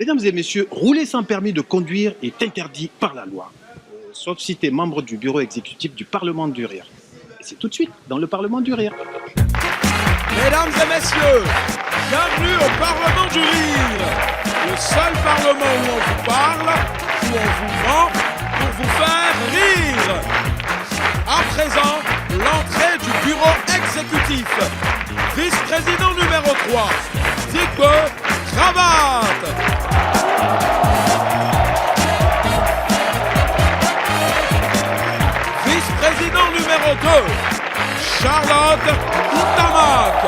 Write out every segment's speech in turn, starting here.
Mesdames et messieurs, rouler sans permis de conduire est interdit par la loi. Sauf si tu es membre du bureau exécutif du Parlement du Rire. Et c'est tout de suite dans le Parlement du Rire. Mesdames et messieurs, bienvenue au Parlement du Rire. Le seul parlement où on vous parle, où on vous ment, pour vous faire rire. À présent, l'entrée du bureau exécutif. Vice-président numéro 3, Zigbe Cravate. Vice-président numéro 2, Charlotte Outamak.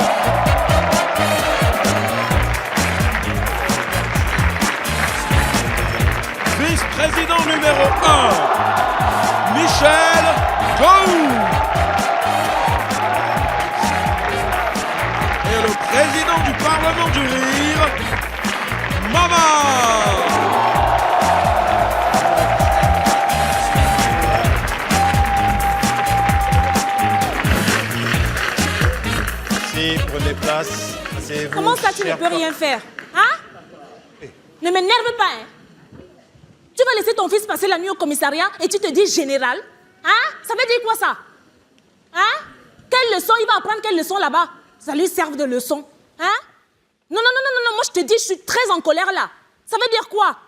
Vice-président numéro 1, Michel Gou. Et le président du Parlement du Rire, Mama. Prenez place. Comment ça, tu ne peux rien faire? Hein? Ne m'énerve pas, hein? Tu vas laisser ton fils passer la nuit au commissariat et tu te dis général? Hein? Ça veut dire quoi, ça? Hein? Quelle leçon il va apprendre? Quelle leçon là-bas? Ça lui serve de leçon. Hein? Non, moi je te dis, je suis très en colère là. Ça veut dire quoi?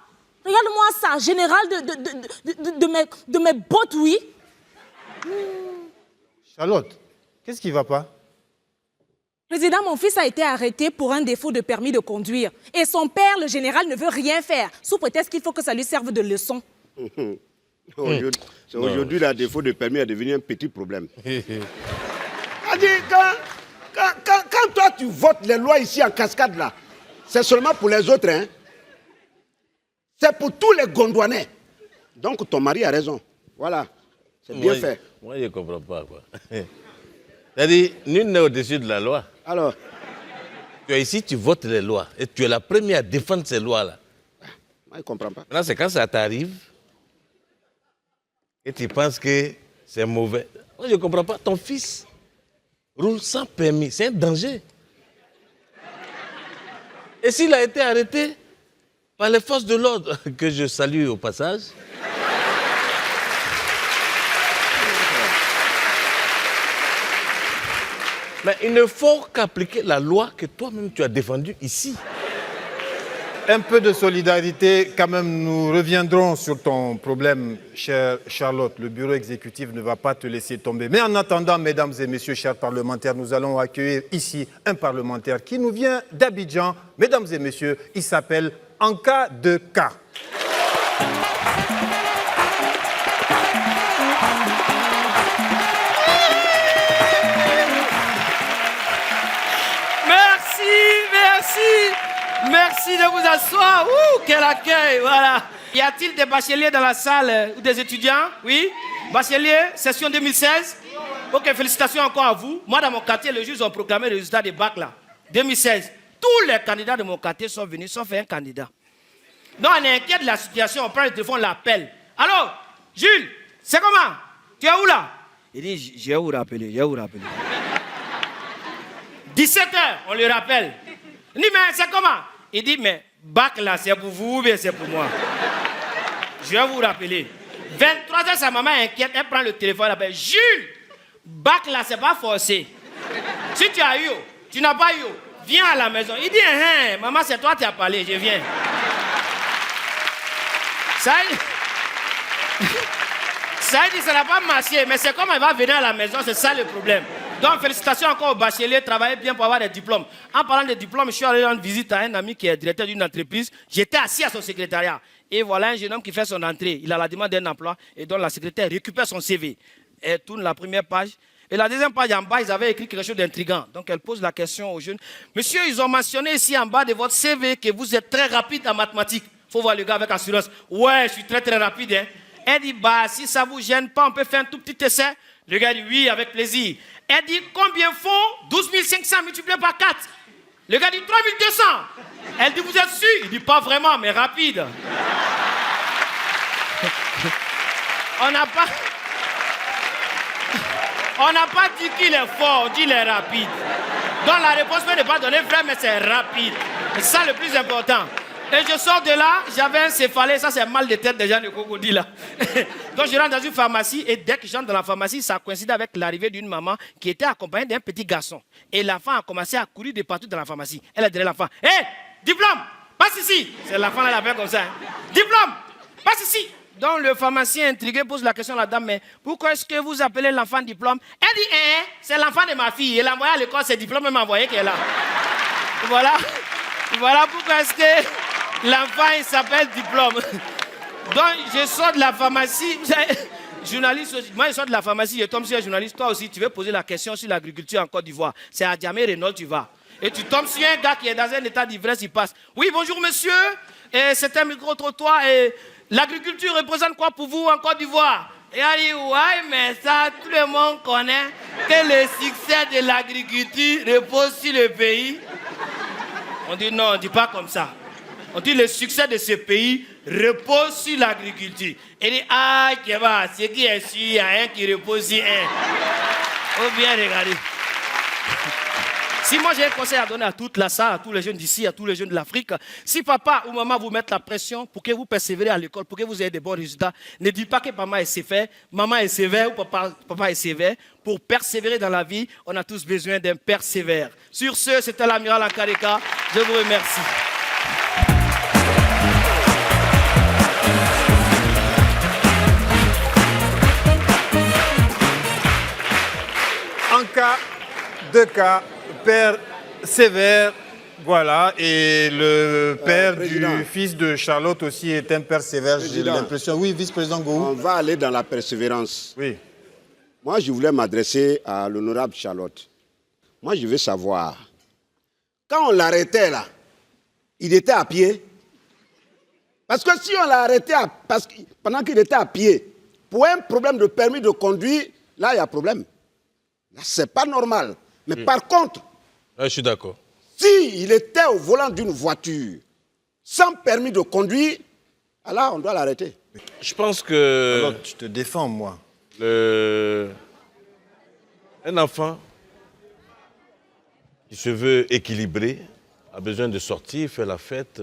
Regarde-moi ça, général de mes bottes, oui. Charlotte, qu'est-ce qui ne va pas? Président, mon fils a été arrêté pour un défaut de permis de conduire. Et son père, le général, ne veut rien faire, sous prétexte qu'il faut que ça lui serve de leçon. Aujourd'hui, le défaut de permis est devenu un petit problème. Quand toi, tu votes les lois ici en cascade, là, c'est seulement pour les autres, hein? C'est pour tous les Gondouanais. Donc, ton mari a raison. Voilà. C'est bien fait. Moi, je ne comprends pas, quoi. C'est-à-dire, nul n'est au-dessus de la loi. Alors, Tu es ici, tu votes les lois. Et tu es la première à défendre ces lois-là. moi, je ne comprends pas. Maintenant, c'est quand ça t'arrive et tu penses que c'est mauvais. Moi, je ne comprends pas. Ton fils roule sans permis. C'est un danger. Et s'il a été arrêté par les forces de l'ordre, que je salue au passage, mais il ne faut qu'appliquer la loi que toi-même tu as défendue ici. Un peu de solidarité, quand même, nous reviendrons sur ton problème, chère Charlotte. Le bureau exécutif ne va pas te laisser tomber. Mais en attendant, mesdames et messieurs, chers parlementaires, nous allons accueillir ici un parlementaire qui nous vient d'Abidjan. Mesdames et messieurs, il s'appelle Anka Deka. Merci de vous asseoir. Ouh, quel accueil, voilà. Y a-t-il des bacheliers dans la salle ou des étudiants? Oui. Bachelier, session 2016. Ok, félicitations encore à vous. Moi, dans mon quartier, le juge ils ont proclamé le résultat des bacs là. 2016. Tous les candidats de mon quartier sont venus, sauf un candidat. Donc, on est inquiet de la situation. On prend le téléphone, on l'appelle. Allô, Jules, c'est comment? Tu es où là? Il dit, j'ai où rappeler, 17h, on le rappelle. Il dit, mais c'est comment? Il dit, mais bac là, c'est pour vous ou bien c'est pour moi? Je vais vous rappeler. 23h, sa maman est inquiète, elle prend le téléphone, elle appelle, Jules, bac là, c'est pas forcé. Si tu as eu, tu n'as pas eu, viens à la maison. Il dit, hein, maman, c'est toi qui as parlé, je viens. Ça dit, ça n'a pas marché, mais c'est comme elle va venir à la maison, c'est ça le problème. Donc, félicitations encore aux bacheliers, travaillez bien pour avoir des diplômes. En parlant de diplômes, je suis allé rendre visite à un ami qui est directeur d'une entreprise. J'étais assis à son secrétariat. Et voilà un jeune homme qui fait son entrée. Il a la demande d'un emploi et donc la secrétaire récupère son CV. Elle tourne la première page. Et la deuxième page en bas, ils avaient écrit quelque chose d'intriguant. Donc, elle pose la question aux jeunes. Monsieur, ils ont mentionné ici en bas de votre CV que vous êtes très rapide en mathématiques. Il faut voir le gars avec assurance. Ouais, je suis très très rapide. Hein. Elle dit, bah, si ça ne vous gêne pas, on peut faire un tout petit essai. Le gars dit, oui, avec plaisir. Elle dit, combien font 12 500 multiplié par 4? Le gars dit, 3200. Elle dit, vous êtes sûr? Il dit, pas vraiment, mais rapide. On n'a pas dit qu'il est fort, on dit qu'il est rapide. Donc la réponse n'est pas donnée vrai, mais c'est rapide. C'est ça le plus important. Et je sors de là, j'avais un céphalée, ça c'est mal de tête déjà de Cocody là. Donc je rentre dans une pharmacie et dès que j'entre dans la pharmacie, ça coïncide avec l'arrivée d'une maman qui était accompagnée d'un petit garçon. Et l'enfant a commencé à courir de partout dans la pharmacie. Elle a dit à l'enfant, hé, diplôme, passe ici. C'est l'enfant là, il appelle comme ça. Hein. Diplôme, passe ici. Donc le pharmacien intrigué pose la question à la dame, mais pourquoi est-ce que vous appelez l'enfant diplôme? Elle dit, c'est l'enfant de ma fille. Elle l'a envoyé à l'école, c'est diplôme, elle m'a envoyé qu'elle est là. Voilà. Voilà pourquoi est-ce que l'enfant il s'appelle diplôme. Donc je sors de la pharmacie, journaliste aussi. Moi je sors de la pharmacie, je tombe sur un journaliste. Toi aussi tu veux poser la question sur l'agriculture en Côte d'Ivoire. C'est à Djamé Renault tu vas. Et tu tombes sur un gars qui est dans un état d'ivresse, il passe. Oui bonjour monsieur, c'est un micro-trottoir et l'agriculture représente quoi pour vous en Côte d'Ivoire? Et elle dit ouais mais ça tout le monde connaît que le succès de l'agriculture repose sur le pays. On dit non, on ne dit pas comme ça. On dit le succès de ce pays repose sur l'agriculture. Et dit, ah, ce qui est sûr, il y a un qui repose sur un. Faut bien regarder. Si moi j'ai un conseil à donner à toute la salle, à tous les jeunes d'ici, à tous les jeunes de l'Afrique, si papa ou maman vous mettent la pression pour que vous persévérez à l'école, pour que vous ayez de bons résultats, ne dites pas que maman est sévère, ou papa est sévère. Pour persévérer dans la vie, on a tous besoin d'un père sévère. Sur ce, c'était l'amiral Nkareka. Je vous remercie. En cas, deux cas, père sévère, voilà, et le père du fils de Charlotte aussi est un père sévère, j'ai l'impression. Oui, vice-président Gou. On va aller dans la persévérance. Oui. Moi, je voulais m'adresser à l'honorable Charlotte. Moi, je veux savoir, quand on l'arrêtait là, il était à pied. Parce que si on l'a arrêté pendant qu'il était à pied, pour un problème de permis de conduire, là, il y a problème. Là, c'est pas normal. Mais par contre, je suis d'accord. S'il était au volant d'une voiture, sans permis de conduire, alors on doit l'arrêter. Je pense que... Alors, tu te défends, moi. Un enfant qui se veut équilibré a besoin de sortir, faire la fête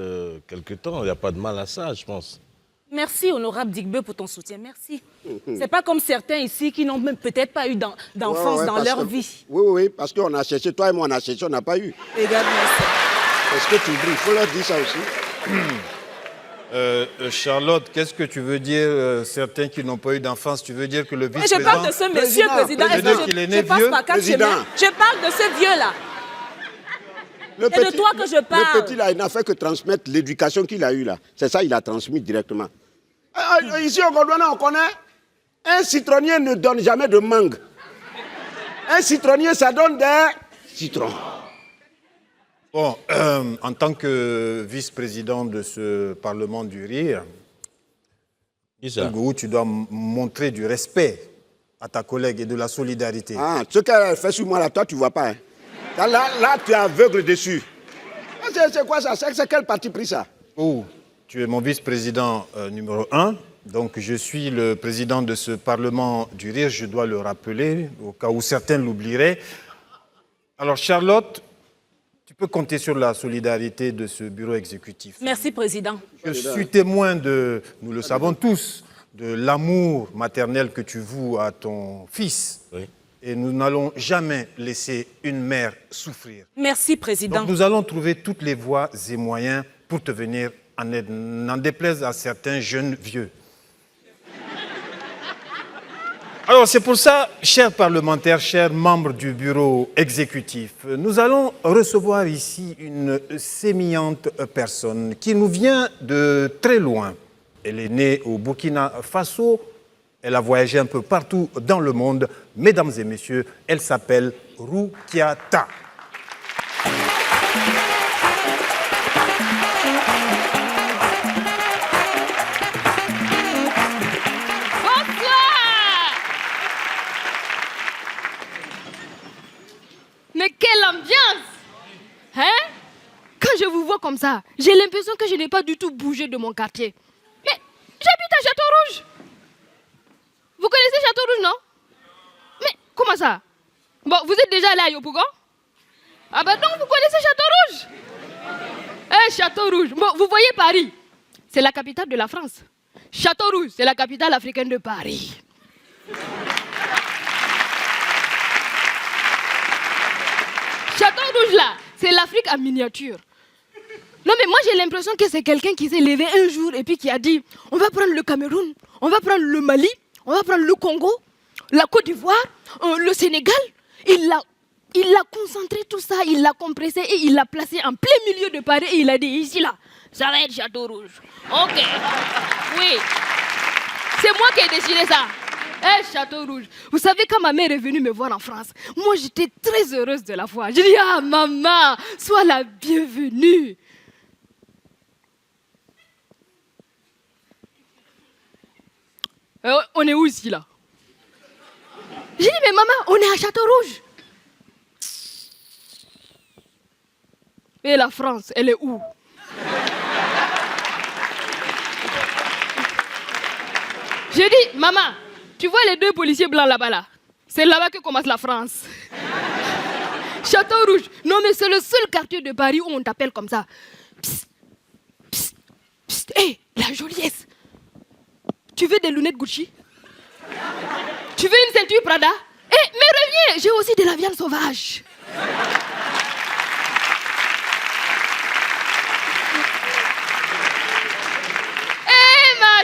quelque temps. Il n'y a pas de mal à ça, je pense. Merci, honorable Digbe, pour ton soutien. Merci. C'est pas comme certains ici qui n'ont même peut-être pas eu d'enfance dans leur vie. Oui, parce qu'on a cherché, toi et moi on a cherché, on n'a pas eu. Regarde-moi ça. Est-ce que tu oublies? Il faut leur dire ça aussi. Charlotte, qu'est-ce que tu veux dire, certains qui n'ont pas eu d'enfance? Tu veux dire que le vice-président... Je parle de ce monsieur, président. Je parle de ce vieux-là. C'est de toi que je parle. Le petit là, il n'a fait que transmettre l'éducation qu'il a eue là. C'est ça, il a transmis directement. Ici au Gondwana, on connaît, un citronnier ne donne jamais de mangue. Un citronnier, ça donne des citrons. Bon, en tant que vice-président de ce Parlement du Rire, Ngou, tu dois montrer du respect à ta collègue et de la solidarité. Ah, ce qu'elle fait sur moi là, toi tu ne vois pas. Hein. Là, tu es aveugle dessus. C'est quoi ça? C'est quel parti pris ça? Oh, tu es mon vice-président numéro 1. Donc, je suis le président de ce Parlement du Rire. Je dois le rappeler, au cas où certains l'oublieraient. Alors, Charlotte, tu peux compter sur la solidarité de ce bureau exécutif. Merci, président. Je suis témoin de, nous le savons tous, de l'amour maternel que tu voues à ton fils. Oui. Et nous n'allons jamais laisser une mère souffrir. Merci, président. Donc nous allons trouver toutes les voies et moyens pour te venir en aide, n'en déplaise à certains jeunes vieux. Alors c'est pour ça, chers parlementaires, chers membres du bureau exécutif, nous allons recevoir ici une sémillante personne qui nous vient de très loin. Elle est née au Burkina Faso. Elle a voyagé un peu partout dans le monde. Mesdames et messieurs, elle s'appelle Roukiata. Mais quelle ambiance! Hein? Quand je vous vois comme ça, j'ai l'impression que je n'ai pas du tout bougé de mon quartier. Mais j'habite à Château-Rouge. Vous connaissez Château-Rouge, non? Mais comment ça? Bon, vous êtes déjà allé à Yopougon? Ah bah donc vous connaissez Château-Rouge? Château Rouge. Bon, vous voyez Paris, c'est la capitale de la France. Château Rouge, c'est la capitale africaine de Paris. Château Rouge là, c'est l'Afrique en miniature. Non mais moi j'ai l'impression que c'est quelqu'un qui s'est levé un jour et puis qui a dit on va prendre le Cameroun, on va prendre le Mali, on va prendre le Congo, la Côte d'Ivoire, le Sénégal. Il a concentré tout ça, il l'a compressé et il l'a placé en plein milieu de Paris et il a dit ici là, ça va être Château Rouge. Ok, oui, c'est moi qui ai décidé ça. Château Rouge. Vous savez, quand ma mère est venue me voir en France, moi j'étais très heureuse de la voir. J'ai dit, ah maman, sois la bienvenue. On est où ici là? J'ai dit, mais maman, on est à Château Rouge. Et la France, elle est où? J'ai dit, maman, tu vois les deux policiers blancs là-bas là? C'est là-bas que commence la France. Château Rouge. Non mais c'est le seul quartier de Paris où on t'appelle comme ça. Psst, psst, psst. Hé, la joliesse. Tu veux des lunettes Gucci? Tu veux une ceinture Prada? Mais reviens, j'ai aussi de la viande sauvage.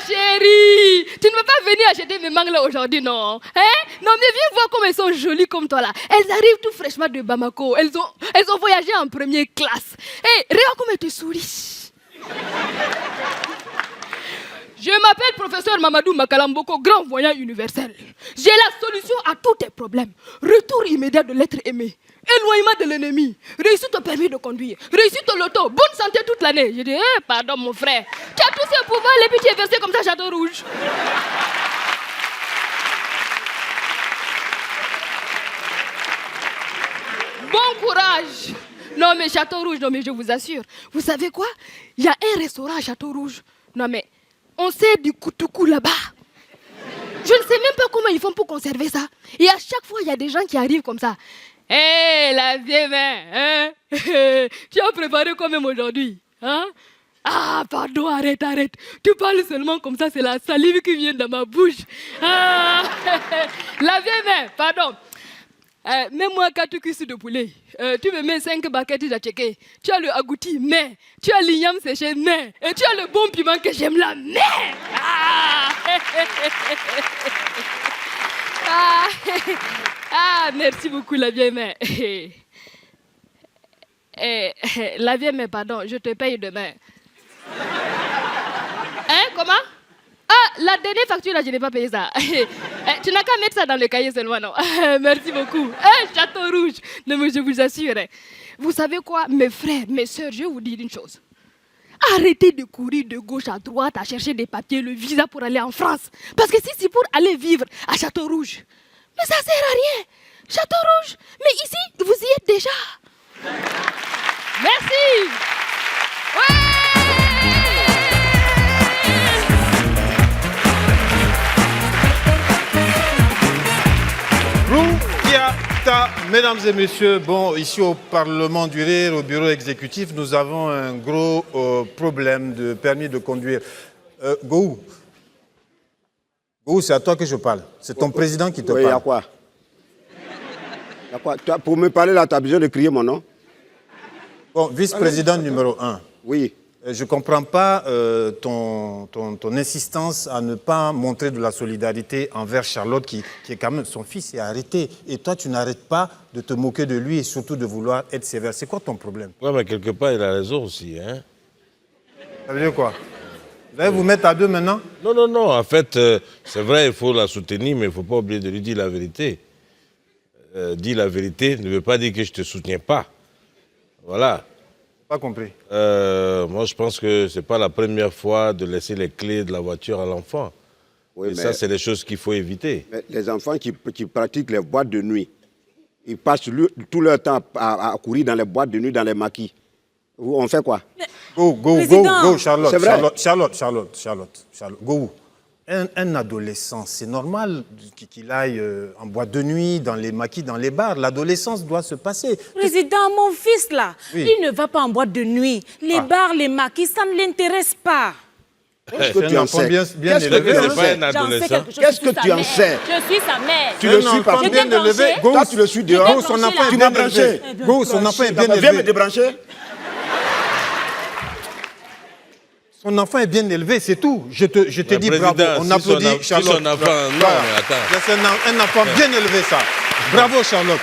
Chérie, tu ne veux pas venir acheter mes mangues là aujourd'hui, non? Non, mais viens voir comme elles sont jolies comme toi là. Elles arrivent tout fraîchement de Bamako. Elles ont voyagé en première classe. Regarde comme elles te sourient. Je m'appelle professeur Mamadou Makalamboko, grand voyant universel. J'ai la solution à tous tes problèmes. Retour immédiat de l'être aimé. Éloignement de l'ennemi. Réussite au permis de conduire. Réussite au loto. Bonne santé toute l'année. J'ai dit, pardon mon frère. Tu as tous ces pouvoirs, les petits versés comme ça, Château Rouge. Bon courage. Non mais Château Rouge, non mais je vous assure. Vous savez quoi? Il y a un restaurant à Château Rouge. Non mais, on sait du koutoukou là-bas. Je ne sais même pas comment ils font pour conserver ça. Et à chaque fois, il y a des gens qui arrivent comme ça. La vieille mère, tu as préparé quoi même aujourd'hui, hein? Ah, pardon, arrête. Tu parles seulement comme ça, c'est la salive qui vient dans ma bouche. Ah, la vieille mère, pardon. Mets-moi 4 cuisses de poulet. Tu me mets 5 baguettes d'atchéké. Tu as le agouti, mais. Tu as l'igname séché, mais. Et tu as le bon piment que j'aime là, mais. Merci beaucoup, la vieille mère. La vieille mère, pardon, je te paye demain. Comment? La dernière facture, là, je n'ai pas payé ça. Tu n'as qu'à mettre ça dans le cahier seulement, non? Merci beaucoup. Château Rouge. Non, mais je vous assure. Vous savez quoi, mes frères, mes soeurs, je vais vous dire une chose. Arrêtez de courir de gauche à droite à chercher des papiers, le visa pour aller en France. Parce que si c'est pour aller vivre à Château Rouge, mais ça ne sert à rien. Château Rouge, mais ici, vous y êtes déjà. Merci. Ouais. Mesdames et messieurs, bon, ici au Parlement du Rire, au bureau exécutif, nous avons un gros problème de permis de conduire. Gou, c'est à toi que je parle. C'est ton président qui te parle. Oui, il y a quoi? Pour me parler là, tu as besoin de crier mon nom? Bon, vice-président numéro 1. Oui. Je ne comprends pas ton insistance à ne pas montrer de la solidarité envers Charlotte, qui est quand même... Son fils est arrêté. Et toi, tu n'arrêtes pas de te moquer de lui et surtout de vouloir être sévère. C'est quoi ton problème? Oui, mais quelque part, il a raison aussi. Hein? Ça veut dire quoi? Vous allez vous mettre à deux maintenant? Non. En fait, c'est vrai, il faut la soutenir, mais il ne faut pas oublier de lui dire la vérité. Dire la vérité ne veut pas dire que je ne te soutiens pas. Voilà. Pas compris. Moi, je pense que ce n'est pas la première fois de laisser les clés de la voiture à l'enfant. Oui, et ça, c'est des choses qu'il faut éviter. Les enfants qui pratiquent les boîtes de nuit, ils passent tout leur temps à courir dans les boîtes de nuit, dans les maquis. On fait quoi? Go, Charlotte. C'est vrai. Charlotte. Go. un adolescent, c'est normal qu'il aille en boîte de nuit, dans les maquis, dans les bars. L'adolescence doit se passer. Président, mon fils là, Oui. il ne va pas en boîte de nuit. Les bars, les maquis, ça ne l'intéresse pas. Qu'est-ce que tu en sais? bien Qu'est-ce que élevé. tu en C'est pas sais? un adolescent. Qu'est-ce que tu en sais? Je suis sa mère. Tu le suis pas. enfant bien branché. élevé. Toi, tu le suis dehors. Go, son enfant est Tu bien m'as branché. élevé. Go, son enfant est bien Viens me élevé. débrancher. Son enfant est bien élevé, c'est tout. Je te dis bravo. On si applaudit son Charlotte. si son enfant, non, Voilà. mais attends. C'est un enfant bien élevé, ça. Bravo, Charlotte.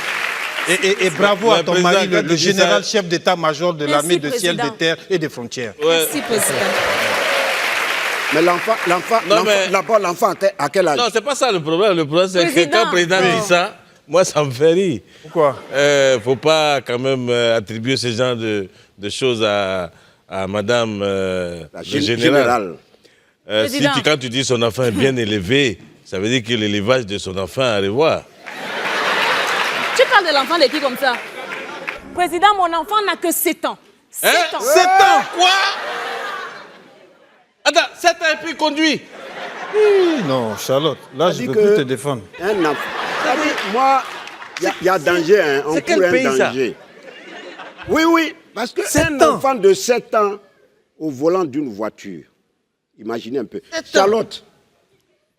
Et bravo à ton président, mari, quand le tu dis général ça- chef d'état-major de l'armée de ciel, président. des terres et des frontières. Ouais. Merci, président. Mais l'enfant, l'enfant, à quel âge? Non, c'est pas ça le problème. Le problème, c'est que Président. quand le président dit ça, moi, ça me fait rire. Pourquoi? Faut pas quand même attribuer ce genre de choses à madame le général. Si Président. quand tu dis son enfant est bien élevé, ça veut dire que l'élevage de son enfant à revoir. Tu parles de l'enfant de qui comme ça? Président, mon enfant n'a que 7 ans. 7 ans. 7 ans. Quoi? Attends, 7 ans et puis conduit. Non, Charlotte, là, je dit ne que- peux plus te défendre. Un enfant. C'est-à-dire, moi, il y a danger, hein. On C'est quel court un pays, ça? danger. Oui, parce que 7 un ans. enfant de 7 ans au volant d'une voiture, imaginez un peu. Charlotte,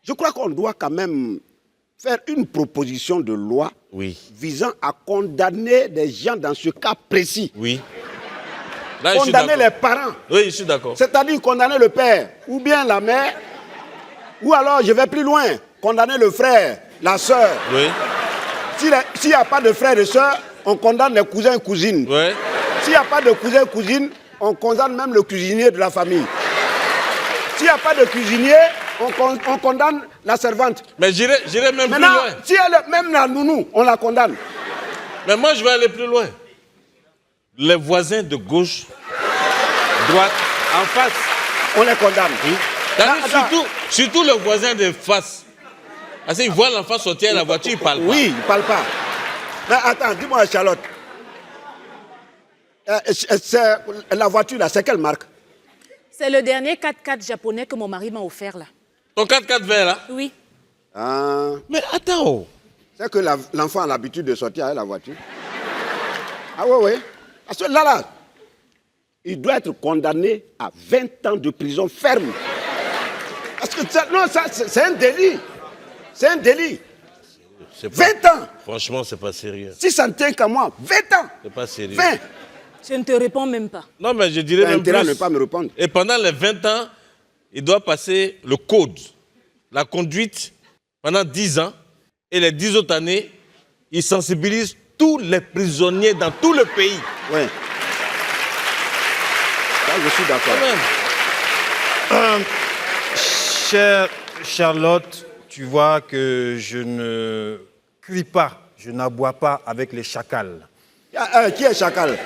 je crois qu'on doit quand même faire une proposition de loi Oui, visant à condamner des gens dans ce cas précis. oui. Là, je suis Condamner les d'accord. parents. Oui, je suis d'accord. C'est-à-dire condamner le père, ou bien la mère, ou alors, je vais plus loin, condamner le frère, la sœur. Oui, S'il n'y a pas de frères et sœurs, on condamne les cousins et cousines. oui. S'il n'y a pas de cousins et cousines, on condamne même le cuisinier de la famille. S'il n'y a pas de cuisinier, on condamne la servante. Mais j'irai même plus Maintenant, loin. si elle est même la nounou, on la condamne. Mais moi, je vais aller plus loin. Les voisins de gauche, droite, en face. On les condamne. C'est-à-dire Attends. surtout le voisin de face. Parce qu'il voit l'enfant sortir à la voiture, il parle pas. Oui, il ne parle pas. Mais attends, dis-moi, Charlotte. La voiture, là, c'est quelle marque? C'est le dernier 4x4 japonais que mon mari m'a offert là. Ton 4x4 vert, là. Oui. Ah, Mais attends. c'est que l'enfant a l'habitude de sortir avec la voiture. Ah oui. Parce que là, il doit être condamné à 20 ans de prison ferme. Parce que c'est un délit. C'est un délit. C'est pas- 20 ans. Franchement, c'est pas sérieux. Si ça ne tient qu'à moi, 20 ans. C'est pas sérieux. 20. Je ne te réponds même pas. Non, mais je dirais Tu as même intérêt à plus. ne pas me répondre. Et pendant les 20 ans, il doit passer le code, la conduite, pendant 10 ans. Et les 10 autres années, il sensibilise tous les prisonniers dans tout le pays. Oui. Ça, je suis d'accord. Quand même. Chère Charlotte, tu vois que je ne crie pas, je n'aboie pas avec les chacals. Qui est chacal?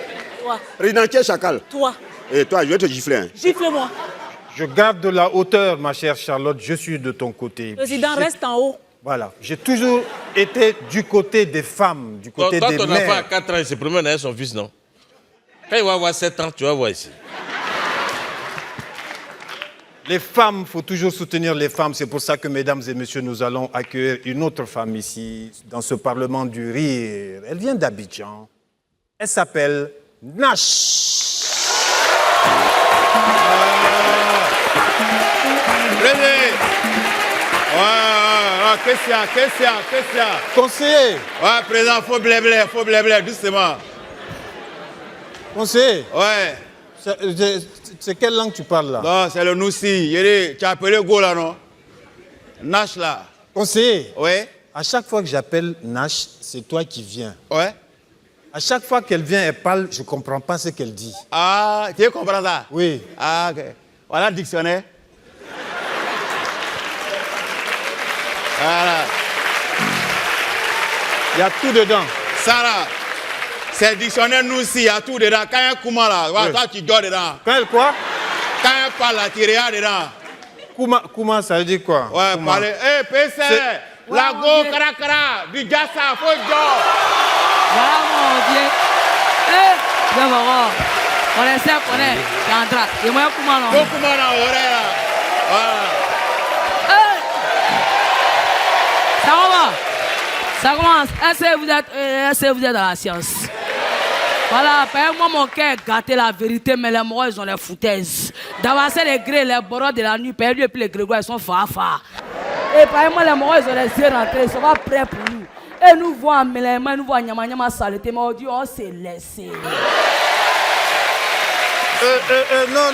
Toi. Président, qui est chacal? Toi. Et toi, je vais te gifler. Hein. Gifle-moi. Je garde de la hauteur, ma chère Charlotte, je suis de ton côté. Président, J'ai- reste en haut. Voilà, j'ai toujours été du côté des femmes, du côté Toi, des ton enfant a mères. 4 ans, il se promène avec son fils, non? Quand il va avoir 7 ans, tu vas voir ici. Les femmes, il faut toujours soutenir les femmes. C'est pour ça que, mesdames et messieurs, nous allons accueillir une autre femme ici, dans ce Parlement du Rire. Elle vient d'Abidjan. Elle s'appelle Nash. Qu'est-ce qu'il y a? Conseiller, Ouais, président, faut blé, doucement. conseiller, Ouais. c'est quelle langue tu parles là? Non, c'est le Noussi. Tu as appelé Go là, non? Nash là. Conseiller, Ouais. à chaque fois que j'appelle Nash, c'est toi qui viens. Ouais. À chaque fois qu'elle vient, elle parle, je ne comprends pas ce qu'elle dit. Ah, tu comprends ça? Oui. Ah, ok. Voilà le dictionnaire. Voilà. Il y a tout dedans. Ça là, c'est le dictionnaire Noussi, il y a tout dedans. Quand il y a un Kouma là, voilà, Oui. toi tu dors dedans. Quand elle quoi? Quand il parle là, tu regardes dedans. Kouma, ça veut dire quoi? Ouais, Kouma. parler. Eh, PC, Lago, Karakara, du Jassa, faut dehors. Voilà mon Dieu. Eh, d'abord, on essaie de connaître. T'es en train. Et moi, comment non? Faut Kouma là, oreille là. Voilà. Eh, Ça commence. Est-ce que vous êtes dans la science? Voilà, moi mon cœur est gâté la vérité, mais les morts ils ont les foutaises. D'avancer les grès, les bords de la nuit, lui et puis les grégoires ils sont farfars. Et moi les morts ils ont les yeux rentrés, ils sont pas prêts pour nous. Et nous voyons Mélèma, nous voyons Nyama saleté, mais on dit on s'est laissé. Non.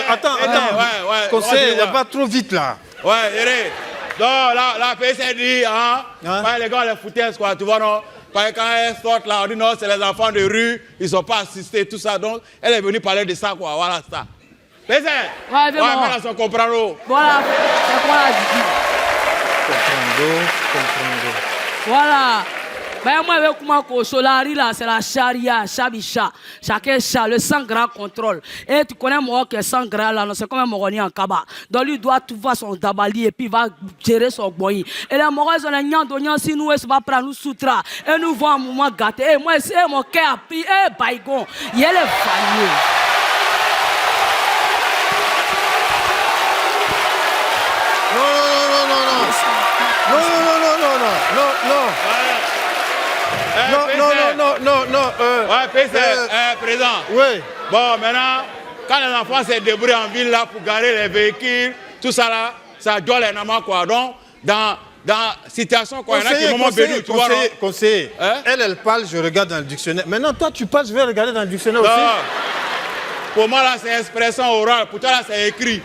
Attends. Conseil, va trop vite là. Ouais, Yéré. Donc, la PC dit, les gars, les foutaises, quoi, tu vois, non? Quand elles sortent là, on dit non, c'est les enfants de rue, ils sont pas assistés, tout ça. Donc, elle est venue parler de ça, quoi, voilà, ça. PC. Ouais, maintenant, on comprend. Voilà, c'est quoi la dit? Comprendre. Voilà. Moi, avec moi, Solari, là, c'est la charia, Chabicha. Chacun chat, le 100 gras contrôle. Et tu connais moi qui est 100 gras là, c'est comme un Moroni en Kaba. Donc lui doit tout voir son dabali et puis il va gérer son boy. Et les Morons, ils ont les niandoniens, si nous, ils vont prendre nous soutra. Et nous voyons un moment gâté. Et moi, c'est mon cœur a pris, baïgon. Il est le valier. Non. Ouais, président. Oui. Bon, maintenant, quand les enfants se débrouillent en ville là pour garer les véhicules, tout ça là, ça doit les namans quoi. Donc, dans la situation, quoi, il y en a qui moment venu, tu vois. Conseiller, elle parle, je regarde dans le dictionnaire. Maintenant, toi, tu parles, je vais regarder dans le dictionnaire aussi. Pour moi, là, c'est expression orale. Pour toi, là, c'est écrit.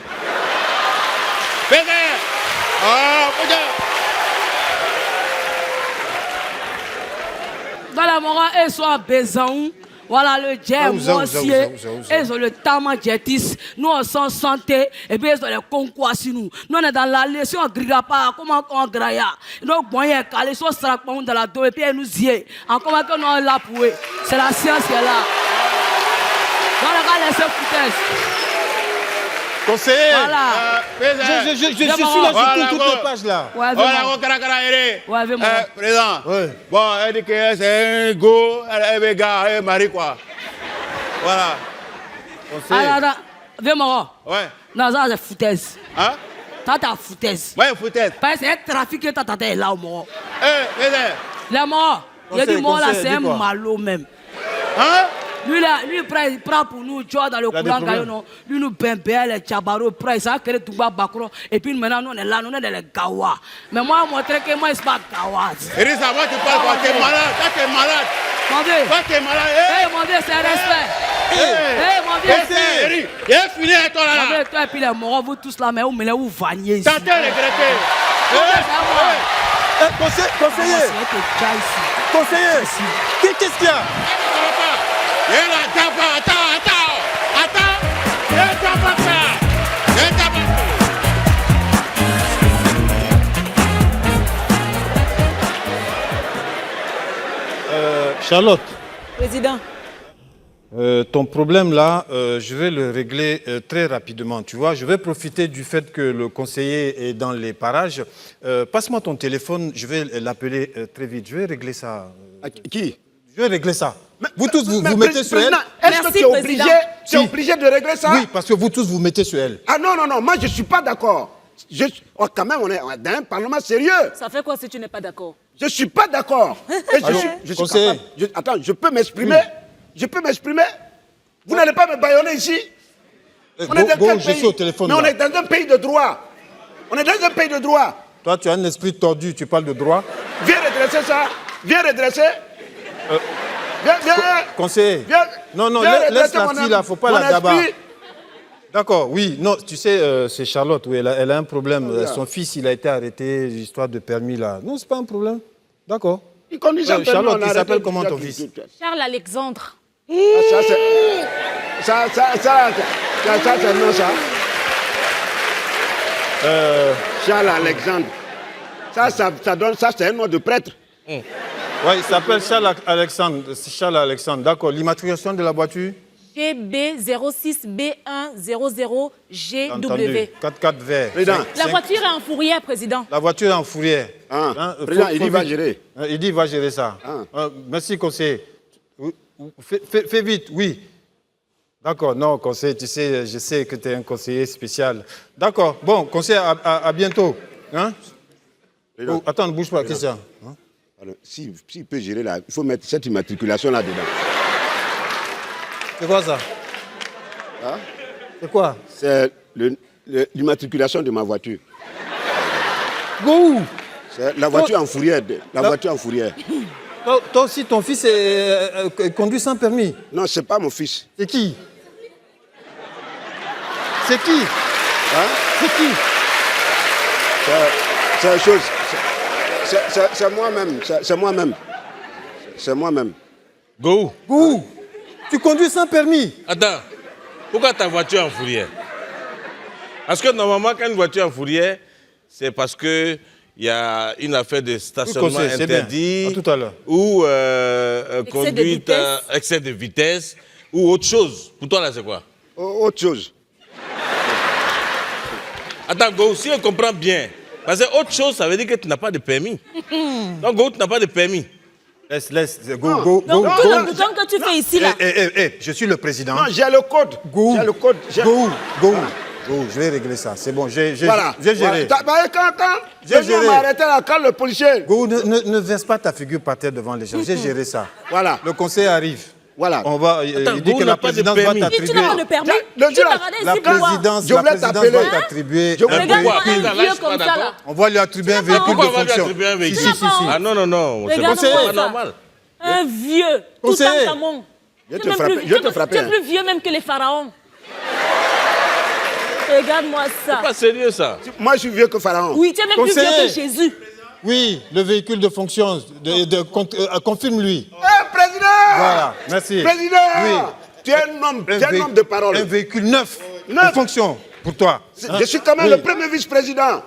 Pédé! Pédé! Dans la morale, ils sont à Bézan. Voilà le jet moissier. Ils ont le tama jetis. Nous, on s'en santé. Et puis, ils ont les concours sur nous. Nous, on est dans la leçon, on ne grille pas. Comment on grille? Donc, bon, il y a calé, ils sont dans la dos. Et puis, ils nous y en comment que nous, on est là pour eux. C'est la science qui est là. On va laisser foutaises. Conseiller, voilà. Je suis là sur toutes les pages là. Président, bon, elle dit que c'est un go, elle est gars, elle est mariée quoi. Voilà. Conseiller. Alors, viens, ouais. Non, ça c'est foutaise. Hein? T'as foutaise. Ouais, foutaise. Parce que c'est un trafic que t'as là au mort. Président. Les morts. Il y a du mort là, c'est un malo même. Hein? Lui, il prend pour nous, tu vois, dans le courant gaillon, lui nous bimbe, les tchabaro, il s'est créé tout bas bakro. Et puis maintenant, nous on est là, nous on est dans les gawa. Mais moi, je montre que moi, je ne suis pas gawa. Risa, moi, tu parles quoi? T'es malade, toi, t'es malade. Mon Dieu. Toi, t'es malade. Hé, mon Dieu, c'est un respect. Hé, mon Dieu. Il est fini avec toi là. Mon Dieu, toi et puis les morts, vous tous là, mais vous me vous vaniez ici. T'entends regretter. Conseiller. Qu'est-ce qu'il y a? Charlotte. Président. Ton problème là, je vais le régler très rapidement. Tu vois, je vais profiter du fait que le conseiller est dans les parages. Passe-moi ton téléphone, je vais l'appeler très vite. Je vais régler ça. Qui? Je vais régler ça. Vous tous, vous mettez sur elle. Est-ce que tu es obligé de régler ça? Oui, parce que vous tous, vous mettez sur elle. Ah non, moi je ne suis pas d'accord. Quand même, on est dans un parlement sérieux. Ça fait quoi si tu n'es pas d'accord? Je ne suis pas d'accord. Je suis capable. Attends, je peux m'exprimer. Je peux m'exprimer. Vous n'allez pas me bâillonner ici. On est dans quel pays? Au téléphone, mais on est dans un pays de droit. On est dans un pays de droit. Toi, tu as un esprit tordu, tu parles de droit. Viens redresser ça. Viens redresser. Viens. Conseiller. Viens. Non, laisse la fille là, il ne faut pas la gabar. D'accord, oui. Non, tu sais, c'est Charlotte, oui, elle a un problème. Son fils, il a été arrêté, l'histoire de permis là. Non, c'est pas un problème. D'accord. Charlotte, il s'appelle comment ton fils? Charles Alexandre. Ça, c'est non, ça. Charles Alexandre. Ça donne, ça, c'est un nom de prêtre. Oui, il s'appelle Charles Alexandre. D'accord. L'immatriculation de la voiture? GB06B100GW. 4 vert. La voiture est en fourrière, président. La voiture est en fourrière. Président, il va gérer. Il dit qu'il va gérer ça. Merci, conseiller. Fais vite, oui. D'accord, non, conseiller, tu sais, je sais que tu es un conseiller spécial. D'accord, bon, conseiller, à bientôt. Hein? Oh, attends, ne bouge pas, qu'est-ce que c'est ça? Alors, s'il peut gérer là, il faut mettre cette immatriculation là-dedans. C'est quoi ça? Hein? C'est quoi? C'est l'immatriculation de ma voiture. Go! C'est la voiture en fourrière. La voiture en fourrière. Toi aussi, ton fils conduit sans permis? Non, c'est pas mon fils. C'est qui? C'est qui? Hein? C'est qui? C'est la chose. C'est moi-même. C'est moi-même. C'est moi-même. Go. Go! Tu conduis sans permis? Attends, pourquoi ta voiture est en fourrière? Parce que normalement, quand une voiture est en fourrière, c'est parce que il y a une affaire de stationnement interdit, tout à l'heure. Ou conduite excès de vitesse, ou autre chose. Pour toi, là, c'est quoi? Autre chose. Attends, Go, si on comprend bien, parce que autre chose, ça veut dire que tu n'as pas de permis. Donc, Go, tu n'as pas de permis. Laisse, go. Donc, tout le bouton que tu fais ici, là. Je suis le président. Non, j'ai le code. Go. J'ai le code. Go, je vais régler ça. C'est bon, j'ai géré. Voilà. Quand J'ai géré. m'arrêter là, quand le policier... Go, ne verse pas ta figure par terre devant les gens. J'ai géré ça. Voilà. Le conseil arrive. Voilà. On va, Attends, il dit Go que n'a la pas de présidence va permis. Si tu t'attribuer. n'as pas de permis, Le tu jour- t'as regardé La ici pour voir. présidence Je voulais va t'appeler. t'attribuer Je voulais- un Regarde-moi véhicule. Là, un je vieux suis pas comme ça, d'accord. là. On va lui attribuer un véhicule Pourquoi de on va lui fonction. attribuer un véhicule? Si. Ah non, c'est Regarde-moi pas ça. normal. Un vieux, tout Conseiller. Tamon. Je vais te frapper. Je vais te frapper. Tu es plus vieux même que les pharaons. Regarde-moi ça. C'est pas sérieux, ça. Moi, je suis vieux que Pharaon. Oui, tu es même plus vieux Conseiller. que Jésus. Oui, le véhicule de fonction, confirme-lui. Président! Voilà, merci. Président! Oui. Tu es un homme, de parole. Un véhicule neuf, Neuf. de fonction, pour toi. Je suis quand même Oui. le premier vice-président.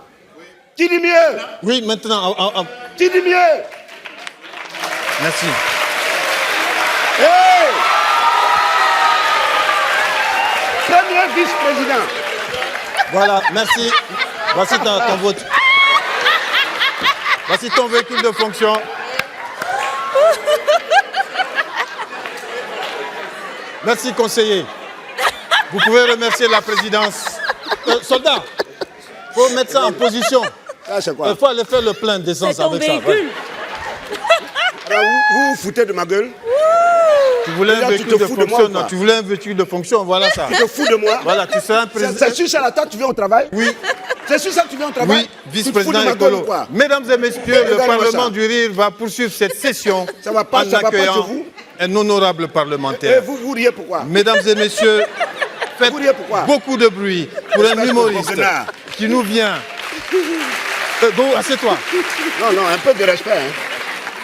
Qui dit mieux? Oui, maintenant, Qui dit mieux? merci. Hey! Premier vice-président. Voilà, merci. Voici ton vote. Voici ton véhicule de fonction. Merci, conseiller. Vous pouvez remercier la présidence. Soldat, il faut mettre ça en position. Ça, c'est quoi? Il faut aller faire le plein d'essence C'est ton avec ça. véhicule. Ouais. Alors, vous vous foutez de ma gueule? Tu voulais un Déjà, tu véhicule te de fous de moi fonction, ou pas? non, tu voulais un véhicule de fonction, voilà ça. Tu te fous de moi? Voilà, tu seras un président. C'est sur ça, la table, tu viens au travail? Oui. C'est sur ça que tu viens au travail? Oui, Tu te fous de vice-président ma gueule ou écolo. quoi? Mesdames et messieurs, le Regarde-moi Parlement ça. du Rire va poursuivre cette session Ça va pas en chez accueillant vous? un honorable Et parlementaire. vous riez pourquoi? Mesdames et messieurs, faites Vous riez pourquoi? beaucoup de bruit pour un Espèce de humoriste goguenard. qui nous vient. Go, assieds-toi. Non, un peu de respect, hein.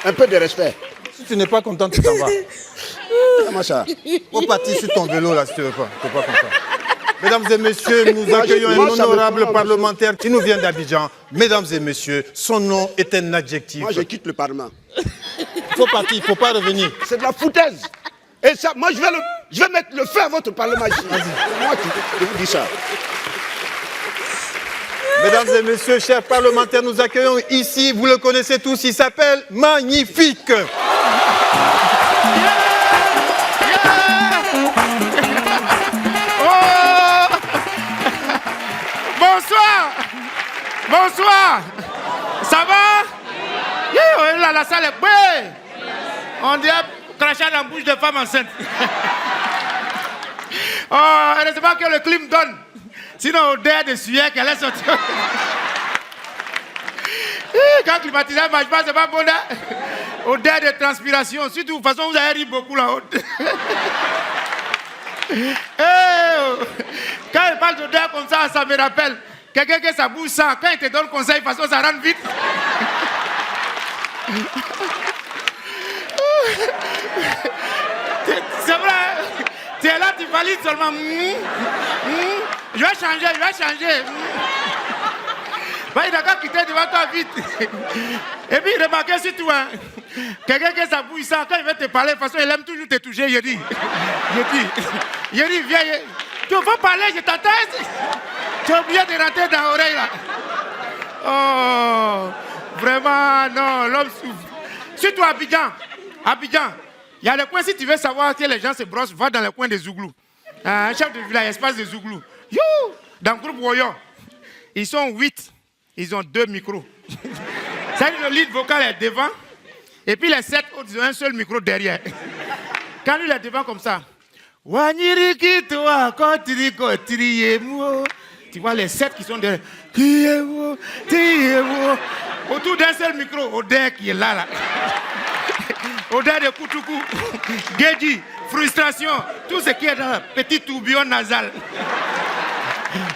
Un peu de respect. Si tu n'es pas content, tu t'en vas. Comment ça? Faut partir sur ton vélo là si tu veux pas. Tu n'es pas content. Mesdames et messieurs, nous Moi, accueillons un moi, ça me honorable prend, parlementaire qui nous vient d'Abidjan. Mesdames et messieurs, son nom est un adjectif. Moi, je quitte le Parlement. Il faut partir, il ne faut pas revenir. C'est de la foutaise. Et ça, moi, je vais mettre le feu à votre Parlement ici. Moi, je vous dis ça. Mesdames et messieurs, chers parlementaires, nous accueillons ici, vous le connaissez tous, il s'appelle Magnifique. Bonsoir. Ça va? Là, la salle est belle. On dirait cracher dans la bouche de femme enceinte. Heureusement que le clim donne. Sinon, odeur de sueur qu'elle est sortie. Quand le climatiseur ne marche pas, c'est pas bon. Odeur de transpiration. Surtout, de toute façon, vous avez ri beaucoup là-haut. Quand il parle d'odeur comme ça me rappelle quelqu'un qui sa bouche sent. Quand il te donne conseil, de toute façon, ça rentre vite. C'est vrai. Tu es là, tu valides seulement. Je vais changer. Il n'a qu'à quitter devant toi vite. Et puis, remarquez surtout, hein, quelqu'un qui a sa bouche sent, quand il veut te parler, de toute façon, il aime toujours te toucher, il dit, viens, tu veux parler, je t'attends. Tu as oublié de rentrer dans l'oreille, là. Oh, vraiment, non, l'homme souffre. Surtout à Abidjan. Il y a le coin, si tu veux savoir que les gens se brossent, va dans le coin des Zouglous. Un chef de village, espace des Zouglous. Dans le groupe Woyo, ils sont 8. Ils ont 2 micros. C'est-à-dire le lead vocal est devant, et puis les 7 autres ont un seul micro derrière. Quand lui il est devant comme ça, tu vois les 7 qui sont derrière. Autour d'un seul micro, Odé qui est là. Odé de Koutoukou, Gedji, frustration, tout ce qui est dans le petit tourbillon nasal.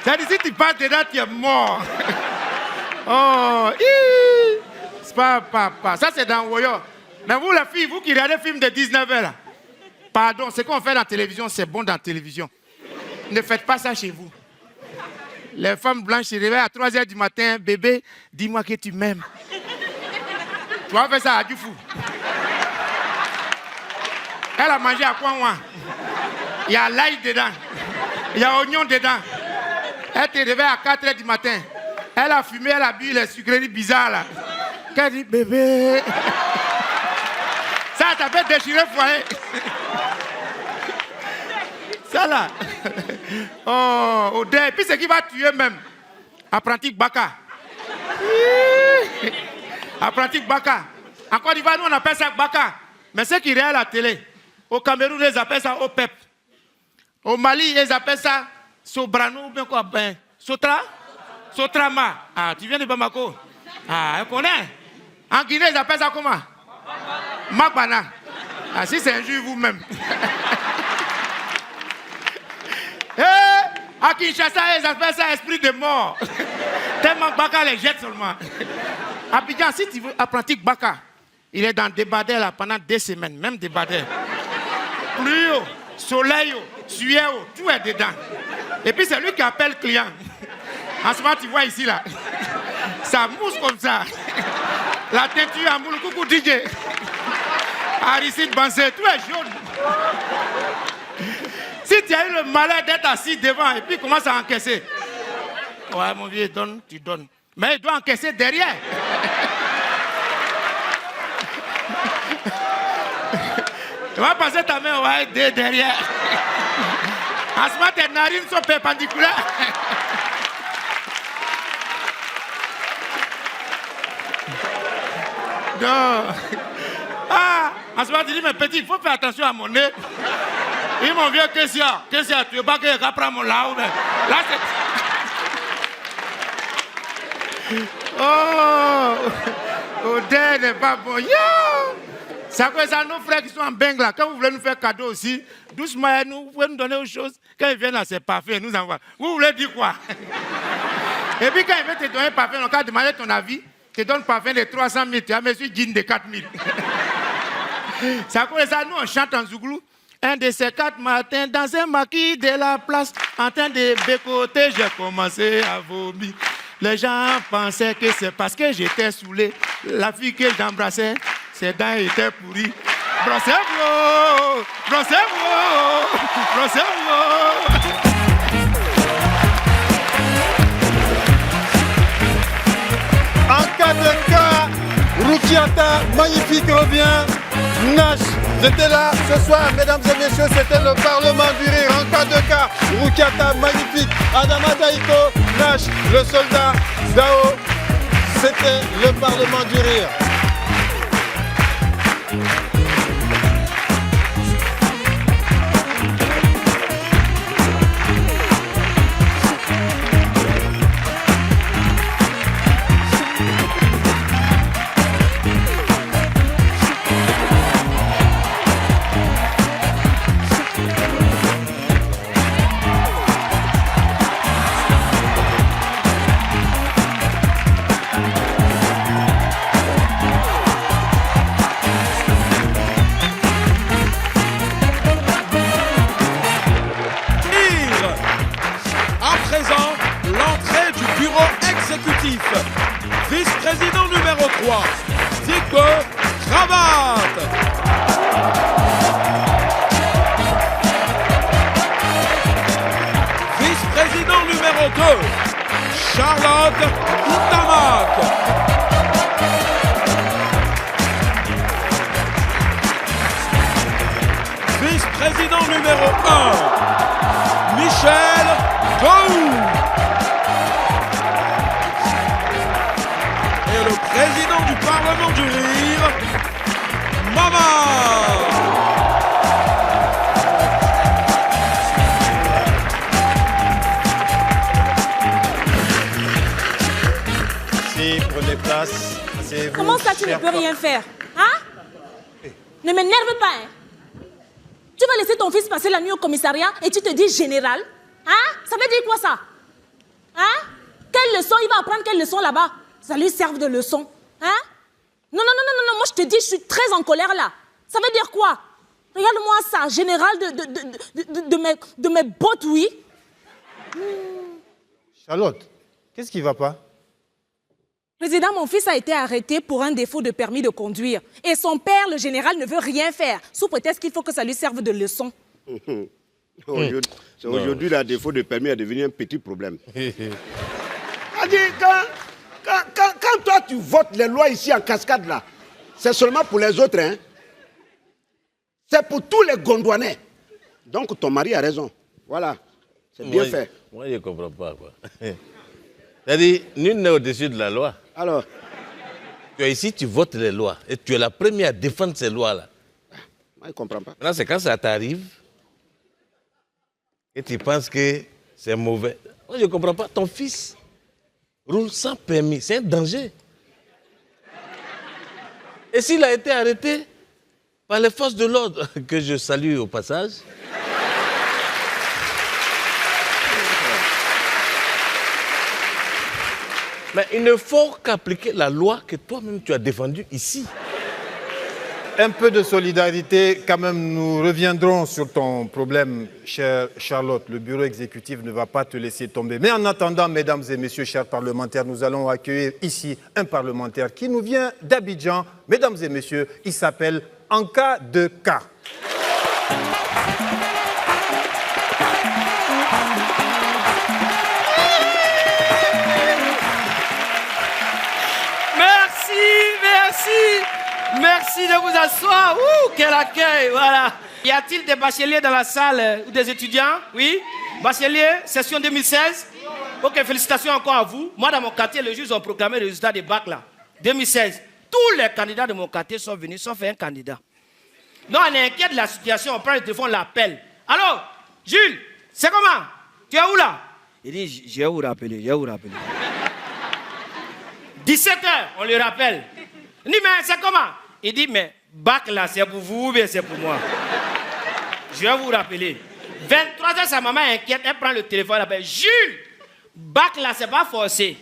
C'est-à-dire si tu passes dedans, tu es mort. Oh, c'est pas. Ça c'est dans Woyo. Mais vous les filles, vous qui regardez des films de 19h là, pardon, ce qu'on fait dans la télévision, c'est bon dans la télévision. Ne faites pas ça chez vous. Les femmes blanches se réveillent à 3h du matin, bébé, dis-moi que tu m'aimes. Tu vas faire ça à Dufou. Elle a mangé à Kouanouan. Il y a l'ail dedans. Il y a oignon dedans. Elle te réveille à 4h du matin. Elle a fumé, elle a bu les sucreries bizarres là. Qu'elle dit bébé. Ça peut déchirer le foyer. Ça là. Oh, Odé. Et puis ce qui va tuer même. Apprenti Baka. Apprenti Baka. En Côte d'Ivoire, nous on appelle ça Baka. Mais ceux qui regardent la télé, au Cameroun, ils appellent ça OPEP. Au Mali, ils appellent ça Sobrano ou bien quoi? Ben, Sotrama. Ah, tu viens de Bamako? Ah, on connaît. En Guinée, ils appellent ça comment? Magbana. Ah, si c'est un jus vous-même. À Kinshasa, ils appellent ça esprit de mort. Tellement Baka les jette seulement. Abidjan, si tu veux apprenti Baka, il est dans Débadé là pendant 2 semaines, même Débadé. Pluie, soleil, sueur, tout est dedans. Et puis c'est lui qui appelle le client. En ce moment, tu vois ici là, ça mousse comme ça. La teinture en boule, coucou DJ. Aristide Bansé, tout est jaune. Si tu as eu le malheur d'être assis devant et puis commence à encaisser. Ouais, mon vieux, donne, tu donnes. Mais il doit encaisser derrière. Tu vas passer ta main derrière. En ce moment, tes narines sont perpendiculaires. Non. Ah, en ce moment, tu dis, mais petit, il faut faire attention à mon nez. Et mon vieux, qu'est-ce qu'il y a? Qu'est-ce qu'il y a? Tu veux pas que je prenne mon là? Là, c'est... Oh, Odé n'est pas bon. Yo! C'est quoi ça, nos frères qui sont en Beng là, quand vous voulez nous faire cadeau aussi, doucement, vous pouvez nous donner autre chose. Quand ils viennent là, c'est parfait, ils nous envoient. Vous voulez dire quoi? Et puis quand ils veulent te donner un parfum, on va demander ton avis, te donne parfum de 300 000, tu as monsieur jean de 4 000. C'est quoi ça, nous on chante en Zouglou. Un de ces 4 matins, dans un maquis de la place, en train de bécoter, j'ai commencé à vomir. Les gens pensaient que c'est parce que j'étais saoulé. La fille que j'embrassais, ses dents étaient pourries. Brossez-vous, brossez-vous, brossez-vous. En cas de cas, Roukiata, magnifique, revient. Nash, j'étais là ce soir, mesdames et messieurs, c'était le Parlement du Rire. En cas de cas, Roukiata, magnifique. Adama Daïko, Nash, le soldat, Zao, c'était le Parlement du Rire. Vice-président numéro 3, Zico Cravate. Vice-président numéro 2, Charlotte Itamak. Vice-président numéro 1, Michel Gou. Et le président président du Parlement du Rire, Maman. Prenez place. Comment ça, tu ne peux rien faire? Hein? Ne m'énerve pas, hein? Tu vas laisser ton fils passer la nuit au commissariat et tu te dis général? Hein? Ça veut dire quoi ça? Hein? Quelle leçon il va apprendre? Quelle leçon là-bas? Ça lui serve de leçon. Hein? Non, moi je te dis, je suis très en colère là. Ça veut dire quoi? Regarde-moi ça, général de mes bottes, oui. Charlotte, qu'est-ce qui ne va pas? Président, mon fils a été arrêté pour un défaut de permis de conduire. Et son père, le général, ne veut rien faire, sous prétexte qu'il faut que ça lui serve de leçon. Aujourd'hui, le défaut de permis est devenu un petit problème. Quand toi, tu votes les lois ici en cascade, là, c'est seulement pour les autres, hein? C'est pour tous les Gondouanais. Donc, ton mari a raison. Voilà. C'est bien fait. Moi, je ne comprends pas, quoi. C'est-à-dire, nul n'est au-dessus de la loi. Alors, tu es ici, tu votes les lois. Et tu es la première à défendre ces lois-là. moi, je ne comprends pas. Maintenant, c'est quand ça t'arrive et tu penses que c'est mauvais. Moi, je ne comprends pas. Ton fils roule sans permis. C'est un danger. Et s'il a été arrêté par les forces de l'ordre, que je salue au passage, mais il ne faut qu'appliquer la loi que toi-même tu as défendue ici. Un peu de solidarité, quand même, nous reviendrons sur ton problème, chère Charlotte. Le bureau exécutif ne va pas te laisser tomber. Mais en attendant, mesdames et messieurs, chers parlementaires, nous allons accueillir ici un parlementaire qui nous vient d'Abidjan. Mesdames et messieurs, il s'appelle Anka de K. Merci de vous asseoir. Ouh, quel accueil, voilà. Y a-t-il des bacheliers dans la salle ou des étudiants? Oui. Bachelier, session 2016. Ok, félicitations encore à vous. Moi, dans mon quartier, les juges ont proclamé le résultat des bacs là. 2016. Tous les candidats de mon quartier sont venus, sauf un candidat. Non, on est inquiet de la situation, on prend le téléphone, on l'appelle. Allô, Jules, c'est comment? Tu es où là? Il dit, j'ai où rappeler, 17h, on le rappelle. Il dit, mais c'est comment? Il dit, mais bac là, c'est pour vous ou bien c'est pour moi? Je vais vous rappeler. 23h, sa maman est inquiète, elle prend le téléphone, elle appelle, Jules, bac là, c'est pas forcé.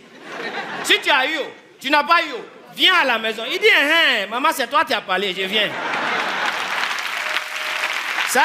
Si tu as eu, tu n'as pas eu, viens à la maison. Il dit, hein, maman, c'est toi qui as parlé, je viens. Ça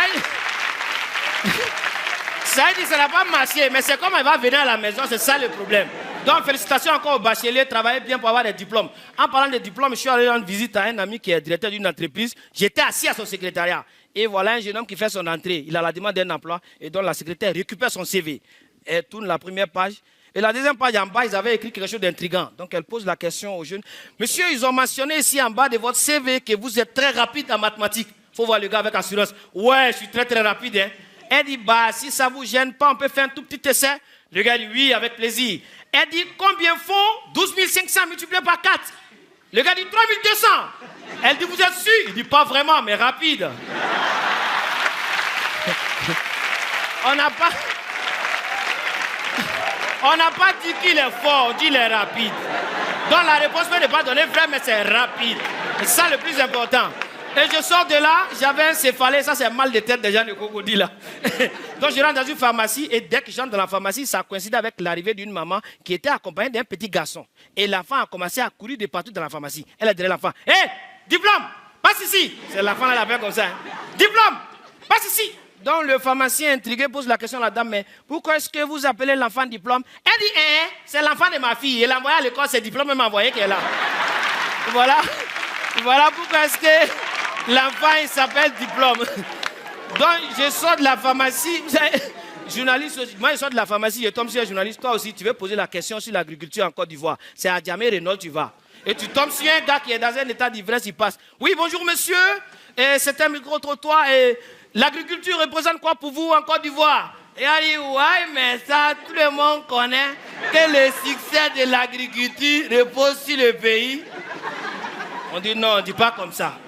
dit, ça n'a pas marché, mais c'est comme elle va venir à la maison, c'est ça le problème. Donc, félicitations encore aux bacheliers, travaillez bien pour avoir des diplômes. En parlant de diplômes, je suis allé rendre visite à un ami qui est directeur d'une entreprise. J'étais assis à son secrétariat. Et voilà un jeune homme qui fait son entrée. Il a la demande d'un emploi et donc la secrétaire récupère son CV. Elle tourne la première page. Et la deuxième page en bas, ils avaient écrit quelque chose d'intriguant. Donc, elle pose la question aux jeunes. Monsieur, ils ont mentionné ici en bas de votre CV que vous êtes très rapide en mathématiques. Il faut voir le gars avec assurance. Ouais, je suis très très rapide. Hein. Elle dit, bah, si ça ne vous gêne pas, on peut faire un tout petit essai. Le gars dit, oui, avec plaisir. Elle dit, combien faut 12 500 multiplié par 4? Le gars dit, 3200. Elle dit, vous êtes sûr? Il dit, pas vraiment, mais rapide. On n'a pas dit qu'il est fort, on dit qu'il est rapide. Donc la réponse n'est pas donnée vraie, mais c'est rapide. C'est ça le plus important. Et je sors de là, j'avais un céphalée, ça c'est mal de tête des gens de Cocody là. Donc je rentre dans une pharmacie et dès que j'entre dans la pharmacie, ça coïncide avec l'arrivée d'une maman qui était accompagnée d'un petit garçon. Et l'enfant a commencé à courir de partout dans la pharmacie. Elle est derrière l'enfant. Hé, diplôme, passe ici. C'est l'enfant là, l'appelle comme ça. Hein. Diplôme, passe ici. Donc le pharmacien intrigué pose la question à la dame, mais pourquoi est-ce que vous appelez l'enfant diplôme? Elle dit, c'est l'enfant de ma fille. Elle l'a envoyé à l'école, c'est diplôme, elle m'a envoyé qu'elle est là. Voilà pourquoi est-ce que l'enfant, il s'appelle diplôme. Donc, je sors de la pharmacie. Journaliste aussi. Moi, je sors de la pharmacie, je tombe sur un journaliste. Toi aussi, tu veux poser la question sur l'agriculture en Côte d'Ivoire. C'est à Djamé Renault, tu vas. Et tu tombes sur un gars qui est dans un état d'ivresse, il passe. Oui, bonjour monsieur. C'est un micro-trottoir. Et l'agriculture représente quoi pour vous en Côte d'Ivoire? Et on dit, ouais, mais ça, tout le monde connaît que le succès de l'agriculture repose sur le pays. On dit non, on ne dit pas comme ça.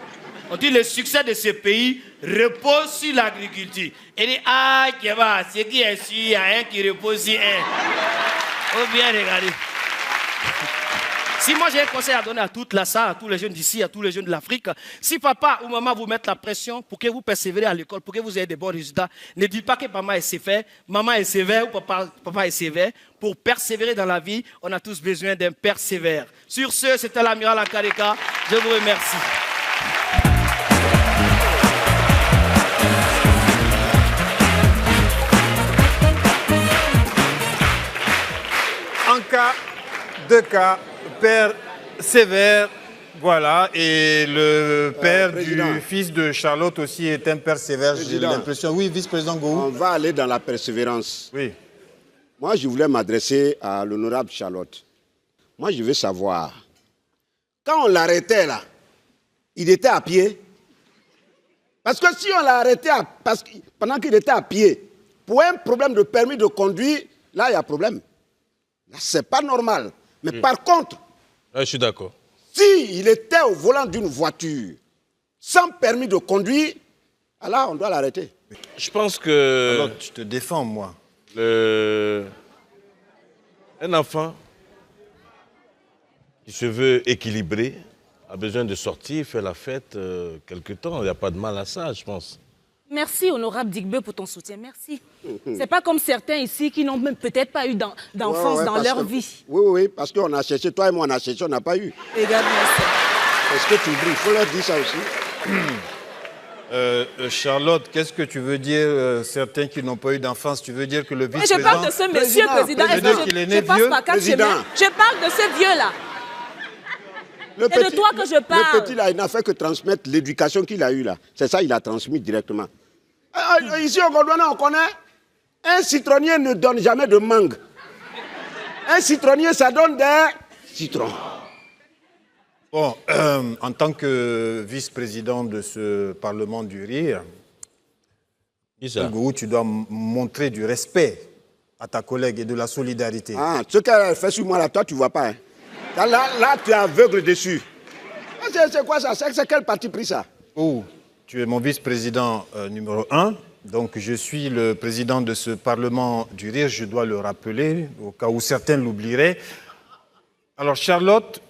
On dit le succès de ce pays repose sur l'agriculture. Et dit, ah, ce qui est sûr, il y a un qui repose sur un. Faut bien regarder. Si moi j'ai un conseil à donner à toute la salle, à tous les jeunes d'ici, à tous les jeunes de l'Afrique, si papa ou maman vous mettent la pression pour que vous persévérez à l'école, pour que vous ayez des bons résultats, ne dites pas que maman est sévère, maman est sévère ou papa est sévère. Pour persévérer dans la vie, on a tous besoin d'un père sévère. Sur ce, c'était l'amiral Akareka. Je vous remercie. En cas, deux cas, père sévère, voilà, et le père du fils de Charlotte aussi est un père sévère, j'ai l'impression. Oui, vice-président Gou. On va aller dans la persévérance. Oui. Moi, je voulais m'adresser à l'honorable Charlotte. Moi, je veux savoir, quand on l'arrêtait là, il était à pied. Parce que si on l'a arrêté pendant qu'il était à pied, pour un problème de permis de conduire, là, il y a problème. Là, c'est pas normal. Mais par contre, je suis d'accord. S'il était au volant d'une voiture, sans permis de conduire, alors on doit l'arrêter. Je pense que... Alors, je te défends, moi. Un enfant qui se veut équilibré a besoin de sortir, faire la fête quelque temps. Il n'y a pas de mal à ça, je pense. Merci, honorable Digbe, pour ton soutien. Merci. C'est pas comme certains ici qui n'ont même peut-être pas eu d'enfance dans leur vie. Oui, parce qu'on a cherché, toi et moi on a cherché, on n'a pas eu. Regarde-moi ça. Est-ce que tu oublies? Il faut leur dire ça aussi. Charlotte, qu'est-ce que tu veux dire, certains qui n'ont pas eu d'enfance? Tu veux dire que le vice-président... Je parle de ce monsieur, président. Je parle de ce vieux-là. C'est de toi que je parle. Le petit là, il n'a fait que transmettre l'éducation qu'il a eue là. C'est ça, il a transmis directement. Ici au Gondwana, on connaît, un citronnier ne donne jamais de mangue. Un citronnier, ça donne des citrons. Bon, en tant que vice-président de ce Parlement du Rire, Ngou, tu dois montrer du respect à ta collègue et de la solidarité. Ah, ce qu'elle fait sur moi là, toi tu vois pas. Hein. Là, tu es aveugle dessus. C'est quoi ça? C'est quel parti pris ça? Oh, tu es mon vice-président numéro 1. Donc, je suis le président de ce Parlement du Rire. Je dois le rappeler, au cas où certains l'oublieraient. Alors, Charlotte,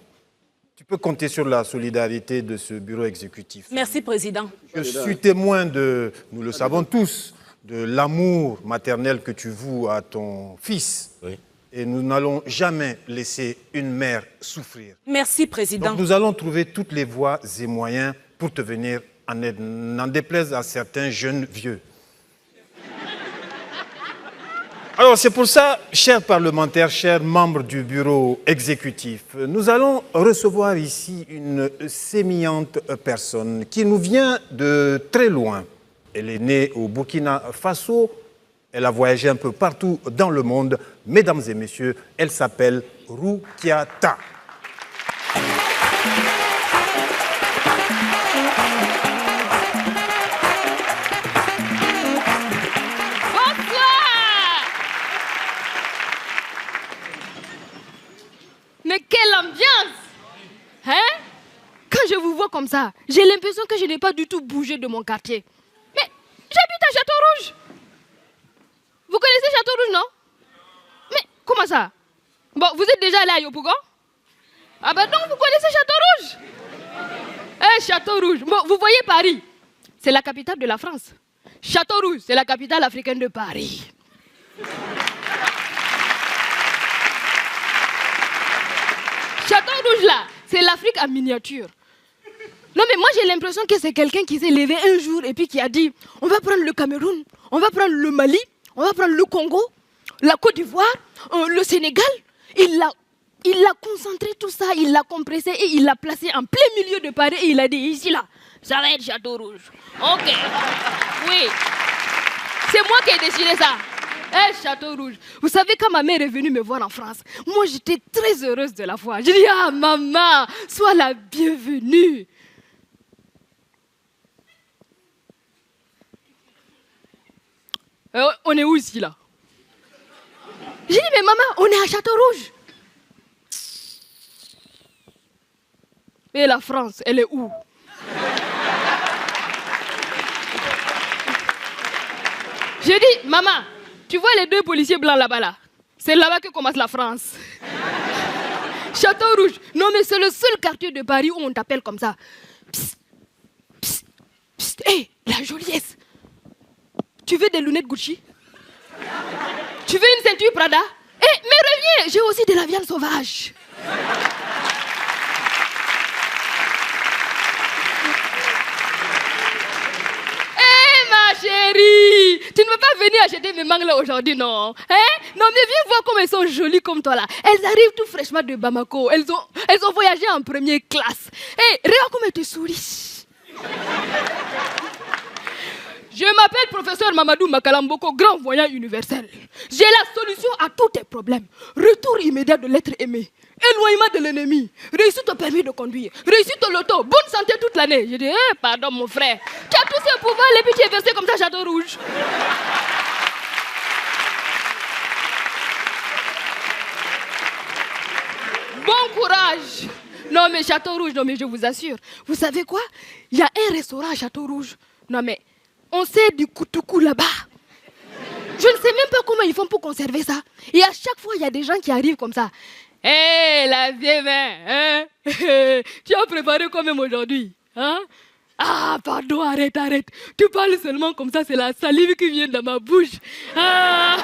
tu peux compter sur la solidarité de ce bureau exécutif. Merci, président. Je suis témoin de, nous le savons tous, de l'amour maternel que tu voues à ton fils. Oui. Et nous n'allons jamais laisser une mère souffrir. Merci, président. Donc nous allons trouver toutes les voies et moyens pour te venir en aide, n'en déplaise à certains jeunes vieux. Alors c'est pour ça, chers parlementaires, chers membres du bureau exécutif, nous allons recevoir ici une sémillante personne qui nous vient de très loin. Elle est née au Burkina Faso. Elle a voyagé un peu partout dans le monde. Mesdames et messieurs, elle s'appelle Roukiata. Mais quelle ambiance! Hein? Quand je vous vois comme ça, j'ai l'impression que je n'ai pas du tout bougé de mon quartier. Mais j'habite à Château-Rouge. Vous connaissez Château-Rouge, non? Mais comment ça? Bon, vous êtes déjà allé à Yopougon? Ah ben non, vous connaissez Château-Rouge? Château-Rouge. Bon, vous voyez Paris, c'est la capitale de la France. Château-Rouge, c'est la capitale africaine de Paris. Château-Rouge là, c'est l'Afrique en miniature. Non mais moi j'ai l'impression que c'est quelqu'un qui s'est levé un jour et puis qui a dit on va prendre le Cameroun, on va prendre le Mali, on va prendre le Congo, la Côte d'Ivoire, le Sénégal. Il a concentré tout ça, il l'a compressé et il l'a placé en plein milieu de Paris et il a dit ici là, ça va être Château-Rouge. Ok, oui, c'est moi qui ai décidé ça. Château-Rouge. Vous savez, quand ma mère est venue me voir en France, moi j'étais très heureuse de la voir. Je dis, ah maman, sois la bienvenue. On est où ici, là? J'ai dit, mais maman, on est à Château-Rouge. Et la France, elle est où? J'ai dit, maman, tu vois les 2 policiers blancs là-bas, là? C'est là-bas que commence la France. Château-Rouge. Non, mais c'est le seul quartier de Paris où on t'appelle comme ça. Psst, psst, psst. Hé, la joliesse. Tu veux des lunettes Gucci? Tu veux une ceinture Prada? Eh, mais reviens, j'ai aussi de la viande sauvage. Eh, ma chérie, tu ne veux pas venir acheter mes mangues là aujourd'hui, non? Hein? Non, mais viens voir comme elles sont jolies comme toi là. Elles arrivent tout fraîchement de Bamako. Elles ont voyagé en première classe. Eh, regarde comme elles te sourient. Je m'appelle professeur Mamadou Makalamboko, grand voyant universel. J'ai la solution à tous tes problèmes. Retour immédiat de l'être aimé. Éloignement de l'ennemi. Réussite au permis de conduire. Réussite au loto. Bonne santé toute l'année. Je dis, pardon mon frère. Tu as tous ces pouvoirs, les petits versés comme ça, Château Rouge. Bon courage. Non mais Château Rouge, non mais je vous assure. Vous savez quoi? Il y a un restaurant à Château Rouge. Non mais... on sait du koutoukou là-bas. Je ne sais même pas comment ils font pour conserver ça. Et à chaque fois, il y a des gens qui arrivent comme ça. Hé, la vieille mère, hein? Tu as préparé quoi même aujourd'hui? Hein? Ah, pardon, arrête. Tu parles seulement comme ça, c'est la salive qui vient dans ma bouche. Ah,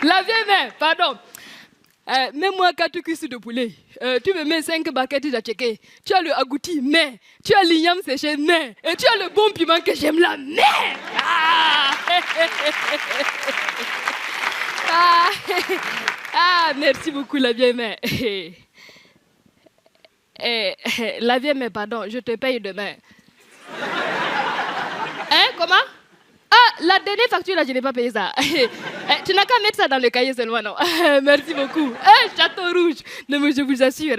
la vieille mère, pardon. Mets-moi 4 cuisses de poulet. Tu me mets 5 baguettes d'atchéké. Tu as le agouti, mais. Tu as l'igname séché, mais. Et tu as le bon piment que j'aime là, mais. Merci beaucoup, la vieille mère. La vieille mère, pardon, je te paye demain. Hein, comment? Ah, la dernière facture, là, je n'ai pas payé ça. Tu n'as qu'à mettre ça dans le cahier seulement, non? Merci beaucoup. Château Rouge. Non, mais je vous assure.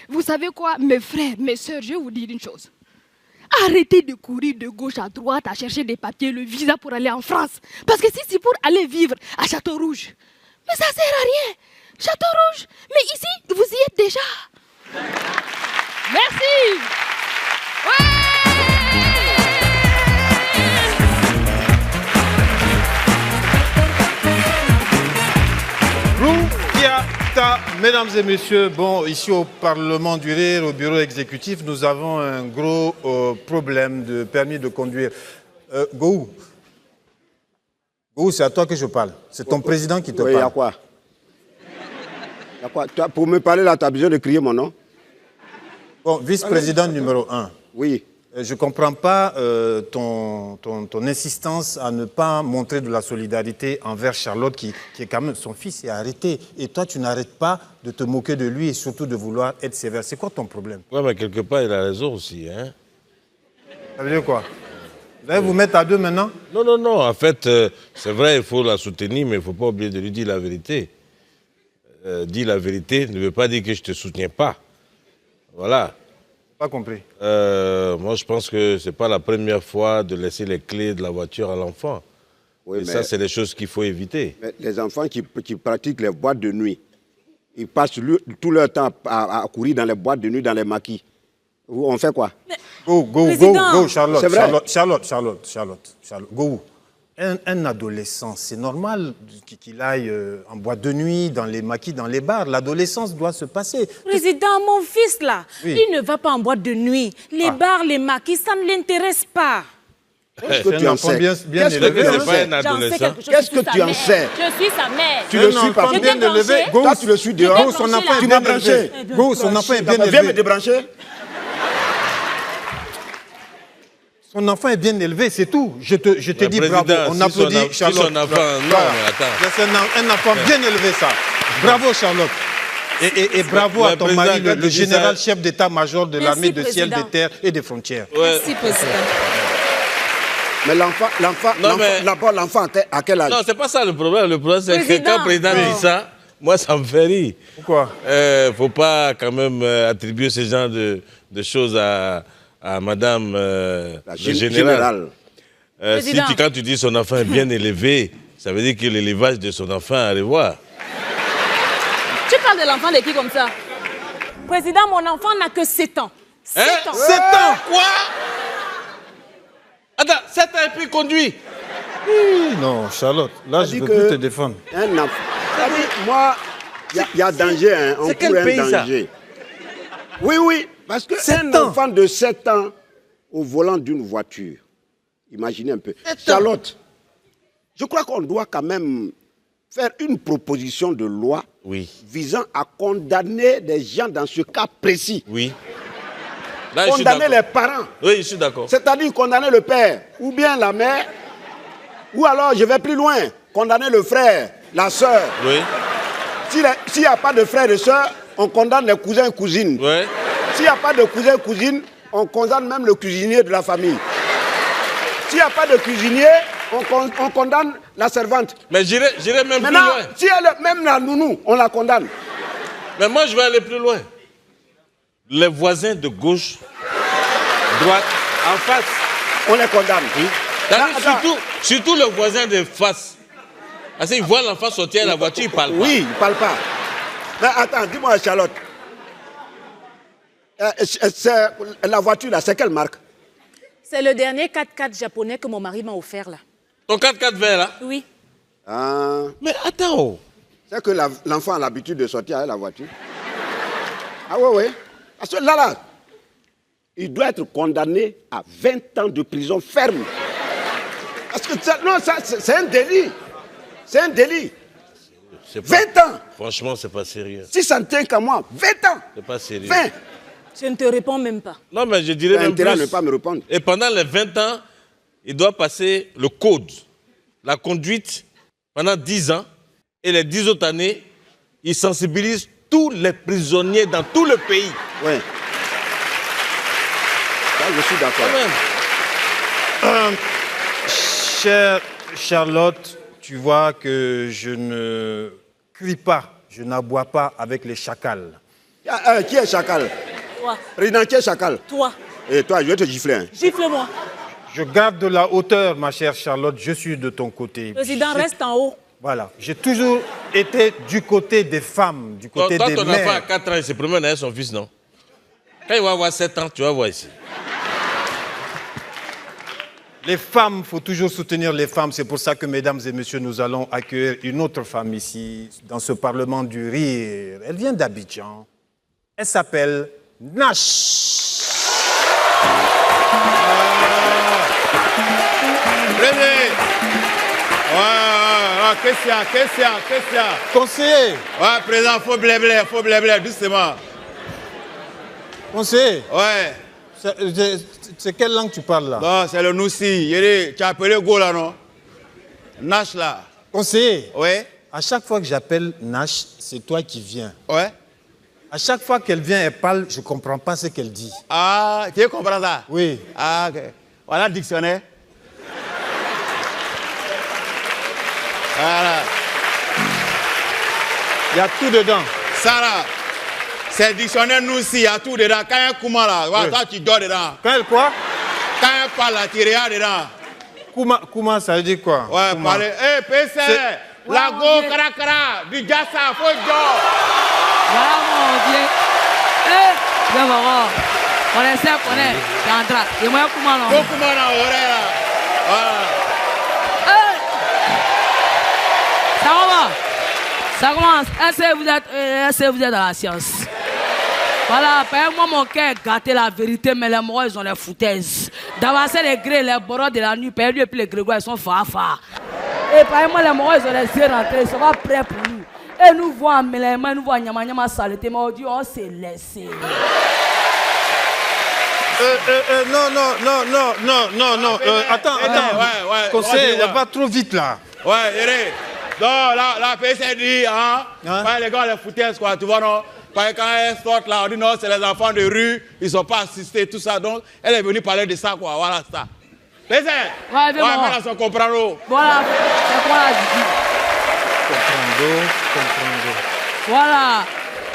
Vous savez quoi, mes frères, mes soeurs, je vais vous dire une chose. Arrêtez de courir de gauche à droite à chercher des papiers, le visa pour aller en France. Parce que si c'est pour aller vivre à Château Rouge, mais ça sert à rien. Château Rouge, mais ici, vous y êtes déjà. Merci. Ouais. Mesdames et messieurs, bon, ici au Parlement du Rire, au bureau exécutif, nous avons un gros problème de permis de conduire. Gou, c'est à toi que je parle. C'est ton président qui te parle. Oui, il y a quoi? Il y a quoi? Pour me parler là, tu as besoin de crier mon nom? Bon, vice-président numéro 1. Oui. Je ne comprends pas ton insistance à ne pas montrer de la solidarité envers Charlotte, qui est quand même... Son fils est arrêté. Et toi, tu n'arrêtes pas de te moquer de lui et surtout de vouloir être sévère. C'est quoi ton problème? Oui, mais quelque part, il a raison aussi. Hein? Ça veut dire quoi? Vous allez vous mettre à deux maintenant? Non. En fait, c'est vrai, il faut la soutenir, mais il ne faut pas oublier de lui dire la vérité. Dire la vérité ne veut pas dire que je ne te soutiens pas. Voilà. Pas compris. Moi, je pense que ce n'est pas la première fois de laisser les clés de la voiture à l'enfant. Oui, et ça, c'est des choses qu'il faut éviter. Mais les enfants qui pratiquent les boîtes de nuit, ils passent tout leur temps à courir dans les boîtes de nuit, dans les maquis. On fait quoi? Go, Charlotte. C'est vrai. Charlotte. Go. Un adolescent, c'est normal qu'il aille en boîte de nuit, dans les maquis, dans les bars. L'adolescence doit se passer. Président, mon fils là, oui. Il ne va pas en boîte de nuit. Les bars, les maquis, ça ne l'intéresse pas. Qu'est-ce que tu en sais? Bien élevé. Qu'est-ce que tu en sais? Je suis sa mère. Tu le suis pas bien élevé. Toi, tu le suis dehors. Go, son enfant est bien élevé. Go, son enfant est bien élevé. Viens me débrancher. Son enfant est bien élevé, c'est tout. Je te dis bravo. On applaudit Charlotte. Son enfant, non, attends. C'est un enfant bien élevé, ça. Bravo, Charlotte. Et bravo à ton mari, le général chef d'état-major de l'armée de ciel, des terres et des frontières. Merci, président. Mais l'enfant, à quel âge? Non, c'est pas ça le problème. Le problème, c'est que quand le président dit ça, moi, ça me fait rire. Pourquoi? Faut pas quand même attribuer ce genre de choses à madame la le général. Quand tu dis son enfant est bien élevé, Ça veut dire que l'élevage de son enfant à revoir. Tu parles de l'enfant de qui comme ça? Président, mon enfant n'a que 7 ans. 7 ans. 7 ans? Quoi? Attends, 7 ans et puis conduit. Non, Charlotte, là, je ne peux plus te défendre. Un enfant. Moi, il y a danger, hein. On court un danger. Oui, parce qu'un enfant de 7 ans au volant d'une voiture, imaginez un peu. Charlotte, je crois qu'on doit quand même faire une proposition de loi visant à condamner des gens dans ce cas précis. Oui. Là, condamner les parents. Oui, je suis d'accord. C'est-à-dire condamner le père ou bien la mère, ou alors, je vais plus loin, condamner le frère, la sœur. Oui. S'il n'y a pas de frère et sœur, on condamne les cousins et cousines. Oui. S'il n'y a pas de cousins et cousines, on condamne même le cuisinier de la famille. S'il n'y a pas de cuisinier, on condamne la servante. Mais j'irai même maintenant, plus loin. Si elle, même la nounou, on la condamne. Mais moi, je vais aller plus loin. Les voisins de gauche, droite, en face. On les condamne. Oui. Surtout le voisin de face. Parce qu'il voit l'enfant sortir à la voiture, il ne parle pas. Oui, il ne parle pas. Mais attends, dis-moi, Charlotte. La voiture, là, c'est quelle marque? C'est le dernier 4x4 japonais que mon mari m'a offert, là. Ton 4x4 vert, là? Oui. Ah. Mais attends. C'est que l'enfant a l'habitude de sortir avec la voiture. Ah oui. Parce que là, il doit être condamné à 20 ans de prison ferme. Parce que c'est un délit. C'est un délit. 20 ans. Franchement, c'est pas sérieux. Si ça ne tient qu'à moi, 20 ans. C'est pas sérieux. 20. Je ne te réponds même pas. Non, mais je dirais même plus. À ne pas me répondre. Et pendant les 20 ans, il doit passer le code, la conduite, pendant 10 ans. Et les 10 autres années, il sensibilise tous les prisonniers dans tout le pays. Oui. Ça, je suis d'accord. Chère Charlotte, tu vois que je ne crie pas, je n'aboie pas avec les chacals. Qui est chacal? Toi. Président, qui est chacal? Toi. Et toi, je vais te gifler. Hein. Gifle-moi. Je garde de la hauteur, ma chère Charlotte, je suis de ton côté. Président, reste en haut. Voilà, j'ai toujours été du côté des femmes, du côté des mères. Ton enfant à 4 ans, il se promène avec son fils, non? Quand il va avoir 7 ans, tu vas voir ici. Les femmes, il faut toujours soutenir les femmes. C'est pour ça que, mesdames et messieurs, nous allons accueillir une autre femme ici, dans ce Parlement du Rire. Elle vient d'Abidjan. Elle s'appelle Nash. Qu'est-ce qu'il y a? Conseiller. Ouais, président, faut blé, doucement. Conseiller. Ouais. C'est quelle langue tu parles là? Non, c'est le Noussi. Tu as appelé Go là, non? Nash là. Conseiller. Ouais. À chaque fois que j'appelle Nash, c'est toi qui viens. Ouais. À chaque fois qu'elle vient, elle parle, je ne comprends pas ce qu'elle dit. Ah, tu comprends ça? Oui. Ah, ok. Voilà le dictionnaire. Voilà. Il y a tout dedans. Ça là, c'est le dictionnaire nous aussi, il y a tout dedans. Quand il y a un Kouma là, voilà, toi tu dors dedans. Quand elle quoi? Quand il parle là, tu regardes dedans. Kouma, ça veut dire quoi? Ouais, parler. Eh, PC, Lago, Karakara, du Jassa, faut dehors. Voilà mon Dieu. Eh, viens voir. On essaie, on est. T'es en train. Et moi, Kouma là. Faut Kouma là, là. Voilà. Ça commence. Est-ce que vous êtes dans la science? Voilà, moi mon cœur est gâté la vérité, mais les morts ils ont les foutaises. D'avancer les grès, les bords de la nuit, lui et puis les grégoires ils sont farfars. Et moi les morts ils ont les yeux rentrés, ils sont pas prêts pour nous. Et nous voyons Mélèma, nous voyons Nyama saleté, mais on dit on s'est laissé. Non. Attends. Ouais. Conseil, elle va trop vite là. Ouais, Yéré. Non, la PC dit, les gars, les foutaises, quoi, tu vois, non? Quand elles sortent là, on dit non, c'est les enfants de rue, ils ne sont pas assistés, tout ça. Donc, elle est venue parler de ça, quoi, voilà, ça. PC. Ouais, maintenant, on comprend. Voilà, c'est quoi la vie? Comprendre. Voilà.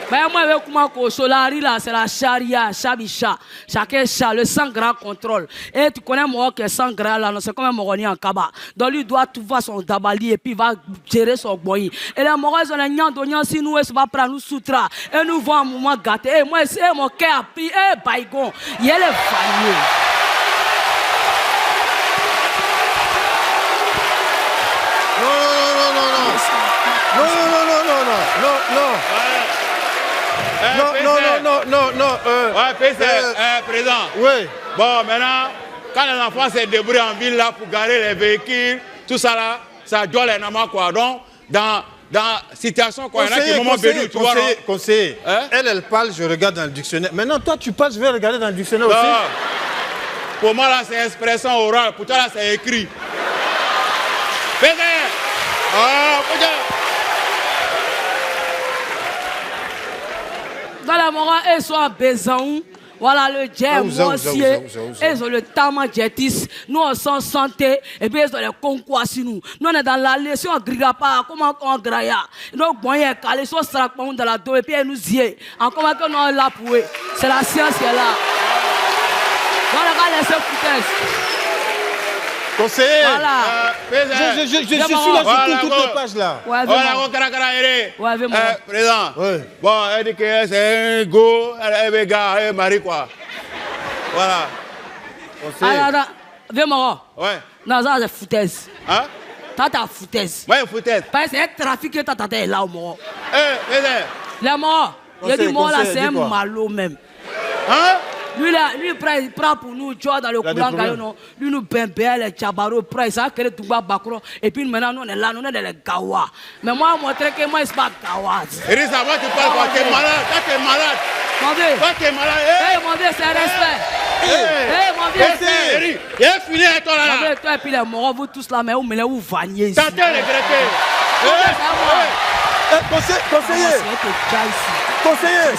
Ben moi, avec moi, Solari, là, c'est la charia, Chabicha. Chacun chat, le 100 gras contrôle. Et tu connais moi qui est 100 gras là, c'est comme un Moroni en Kaba. Donc lui doit tout voir son dabali et puis il va gérer son boy. Et les Morons, ils ont les nians si nous, ils vont prendre nous soutra. Et nous voyons un moment gâté. Et moi, c'est mon cœur a pris, baïgon. Il est le famille. Non. Président. Oui. Bon, maintenant, quand les enfants se débrouillent en ville là pour garer les véhicules, tout ça là, ça doit les namas quoi. Donc, dans situation quoi, il y en a qui moment béni, tu vois. Conseiller, elle parle, je regarde dans le dictionnaire. Maintenant, toi, tu parles, je vais regarder dans le dictionnaire aussi. Pour moi là, c'est expression orale. Pour toi là, c'est écrit. Président. Dans la morale, ils sont à Bézan. Voilà le jet, moissier. Ils ont le tama jetis. Nous, on s'en santé. Et puis, ils ont les concours sur nous. Nous, on est dans la leçon, on ne grille pas. Comment on grille? Donc, bon, il y a calé, soit ça, dans la dos. Et puis, ils nous y en comment on est là pour eux. C'est la science qui est là. Voilà, laissez foutaises. Conseiller, voilà. Je suis là sur toutes les pages là. Président, bon, elle dit que c'est un go, elle veut gars, elle marie quoi. Voilà. Conseiller. Alors, viens moi. Ouais. Non, ça c'est foutaise. Hein? T'as foutaise. Ouais, foutaise. Parce que c'est un trafic que t'as là au moment. Président. Les morts. Il y a du mort là, c'est un malo même. Hein? Lui, il prend pour nous, tu vois, dans le courant, lui nous bimbe, les tchabaro, il s'est créé tout bas, et puis maintenant, nous, on est là, nous, on est dans les gawa. Mais moi, je montre que moi, je ne suis pas gawa. Iris, avant, tu parles quoi? Tu es malade, toi, tu es malade. Mon vieux. Toi, tu es malade. Hé, mon vieux, c'est un respect. Hé, mon vieux. Iris, il est fini avec toi, là. Mon vieux, toi, et puis les morts, vous tous là, mais vous me vous vaniez ici. Tentez regretter. Conseiller.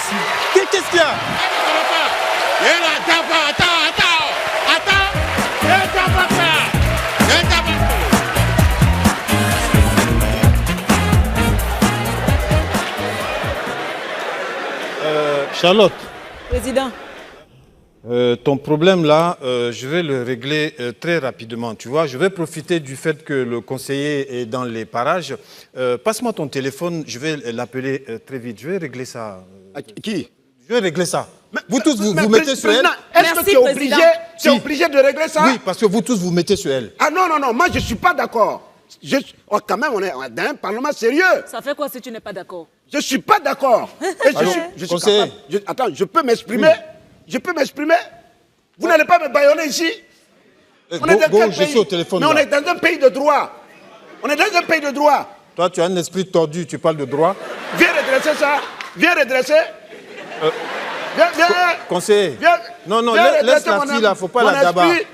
Qu'est-ce qu'il y a? Charlotte. Président. Ton problème là, je vais le régler très rapidement. Tu vois, je vais profiter du fait que le conseiller est dans les parages. Passe-moi ton téléphone, je vais l'appeler très vite. Je vais régler ça. Qui? Je vais régler ça. Vous tous, vous mettez sur elle. Est-ce que tu es obligé de régler ça? Oui, parce que vous tous, vous mettez sur elle. Ah non, moi je ne suis pas d'accord. Quand même, on est dans un parlement sérieux. Ça fait quoi si tu n'es pas d'accord? Je ne suis pas d'accord. Je suis capable. Attends, je peux m'exprimer? Je peux m'exprimer? Vous n'allez pas me bâillonner ici? On est dans quel pays? Suis au téléphone. Mais on est dans un pays de droit. On est dans un pays de droit. Toi, tu as un esprit tordu, tu parles de droit. Viens redresser ça. Viens redresser. Viens. Conseiller. Viens. Non, Viens laisse la fille là, faut pas la gabar. esprit.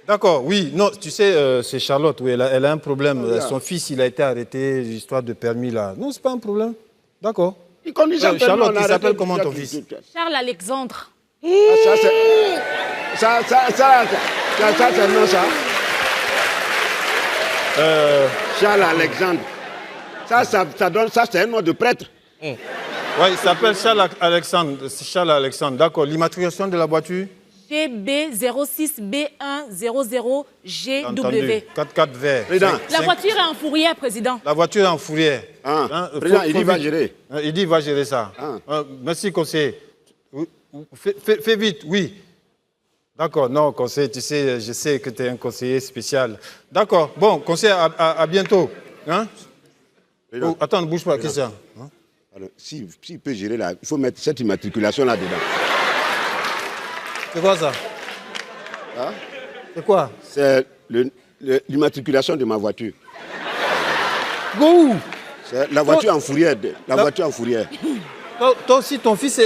D'accord, oui. Non, tu sais, c'est Charlotte, oui, elle a un problème. Son fils, il a été arrêté, l'histoire de permis là. Non, c'est pas un problème. D'accord. Il conduit sans permis, Charlotte, on a il s'appelle arrêté comment ton déjà fils? Charles Alexandre. Ça, c'est non, ça. Charles Alexandre. Ça donne, ça, c'est un nom de prêtre. Oui, il s'appelle Charles Alexandre. Charles Alexandre, d'accord. L'immatriculation de la voiture? GB06B100GW. 4 vert. La voiture est en fourrière, président. La voiture est en fourrière. Président, il va gérer. Il dit qu'il va gérer ça. Merci, conseiller. Fais vite, oui. D'accord, non, conseiller, tu sais, je sais que tu es un conseiller spécial. D'accord, bon, conseiller, à bientôt. Hein? Attends, ne bouge pas, qu'est-ce que c'est? Alors, s'il peut gérer là, il faut mettre cette immatriculation là-dedans. C'est quoi ça? Hein? C'est quoi? C'est l'immatriculation de ma voiture. Go! C'est la voiture en fourrière. La voiture en fourrière. Toi aussi, ton fils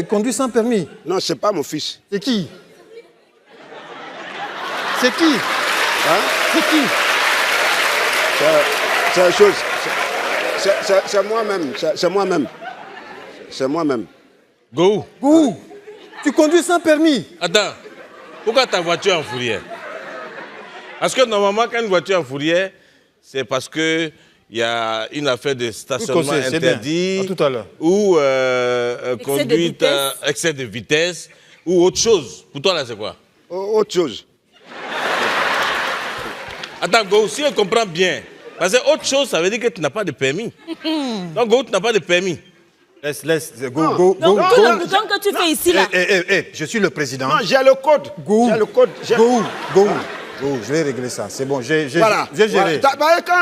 conduit sans permis? Non, c'est pas mon fils. C'est qui? C'est qui? Hein? C'est qui? C'est la chose. C'est moi-même. C'est moi-même. C'est moi-même. Go. Go. Tu conduis sans permis? Attends, pourquoi ta voiture est en fourrière? Parce que normalement, quand une voiture est en fourrière, c'est parce qu'il il y a une affaire de stationnement conseiller, c'est bien. interdit. À tout à l'heure. Ou Excès conduite, de vitesse. excès de vitesse. Ou autre chose. Pour toi, là, c'est quoi? Autre chose. Attends, Go, si on comprend bien. Parce que autre chose, ça veut dire que tu n'as pas de permis. Donc, Go, tu n'as pas de permis. Laisse, go. Donc, tout le bouton que tu fais ici, là. Je suis le président. Non, j'ai le code. Go. J'ai le code. Go, je vais régler ça. C'est bon, j'ai Voilà. géré. Voilà. Quand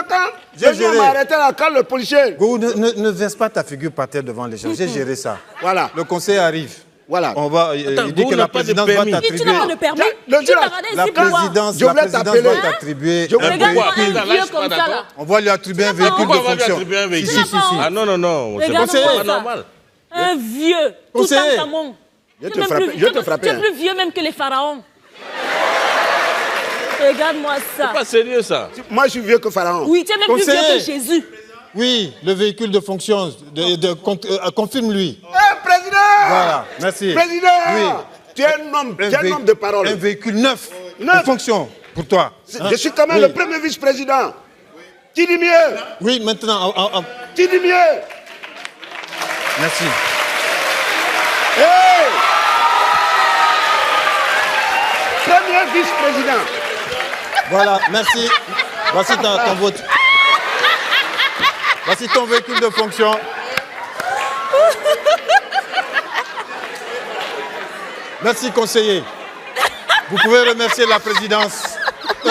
J'ai les gens géré. m'arrêtaient là, quand le policier... Go, ne verse pas ta figure par terre devant les gens. J'ai géré ça. Voilà. Le conseil arrive. Voilà. On va, Attends, il dit Go que n'a la pas de présidence va permis. Si tu t'attribuer. n'as pas de permis, Le tu jour- t'as regardé La ici pour voir. présidence Je voulais va t'appeler. t'attribuer Je un voulais- Regarde-moi véhicule. un vieux comme ça, là. On va lui attribuer un véhicule Pourquoi de on va lui fonction. attribuer un véhicule? Si. Ah non, c'est Regarde-moi pas ça. normal. Un vieux, tout Conseiller. en tamon. Je Tu te es même frappe, plus- je te frappe. Tu es plus vieux même que les pharaons. Regarde-moi ça. C'est pas sérieux, ça. Moi, je suis vieux que Pharaon. Oui, tu es même plus vieux Conseiller. que Jésus. Oui, le véhicule de fonction, confirme-lui. Président! Voilà, merci. Président! Oui. Tu es un homme, tu es un homme de parole. Un véhicule neuf, Neuf. de fonction, pour toi. Hein? Je suis quand même Oui. le premier vice-président. Qui dit mieux? Oui, maintenant, Qui dit mieux? merci. Hey! Premier vice-président. Voilà, merci. Voici ton vote. Voici ton véhicule de fonction. Merci, conseiller. Vous pouvez remercier la présidence.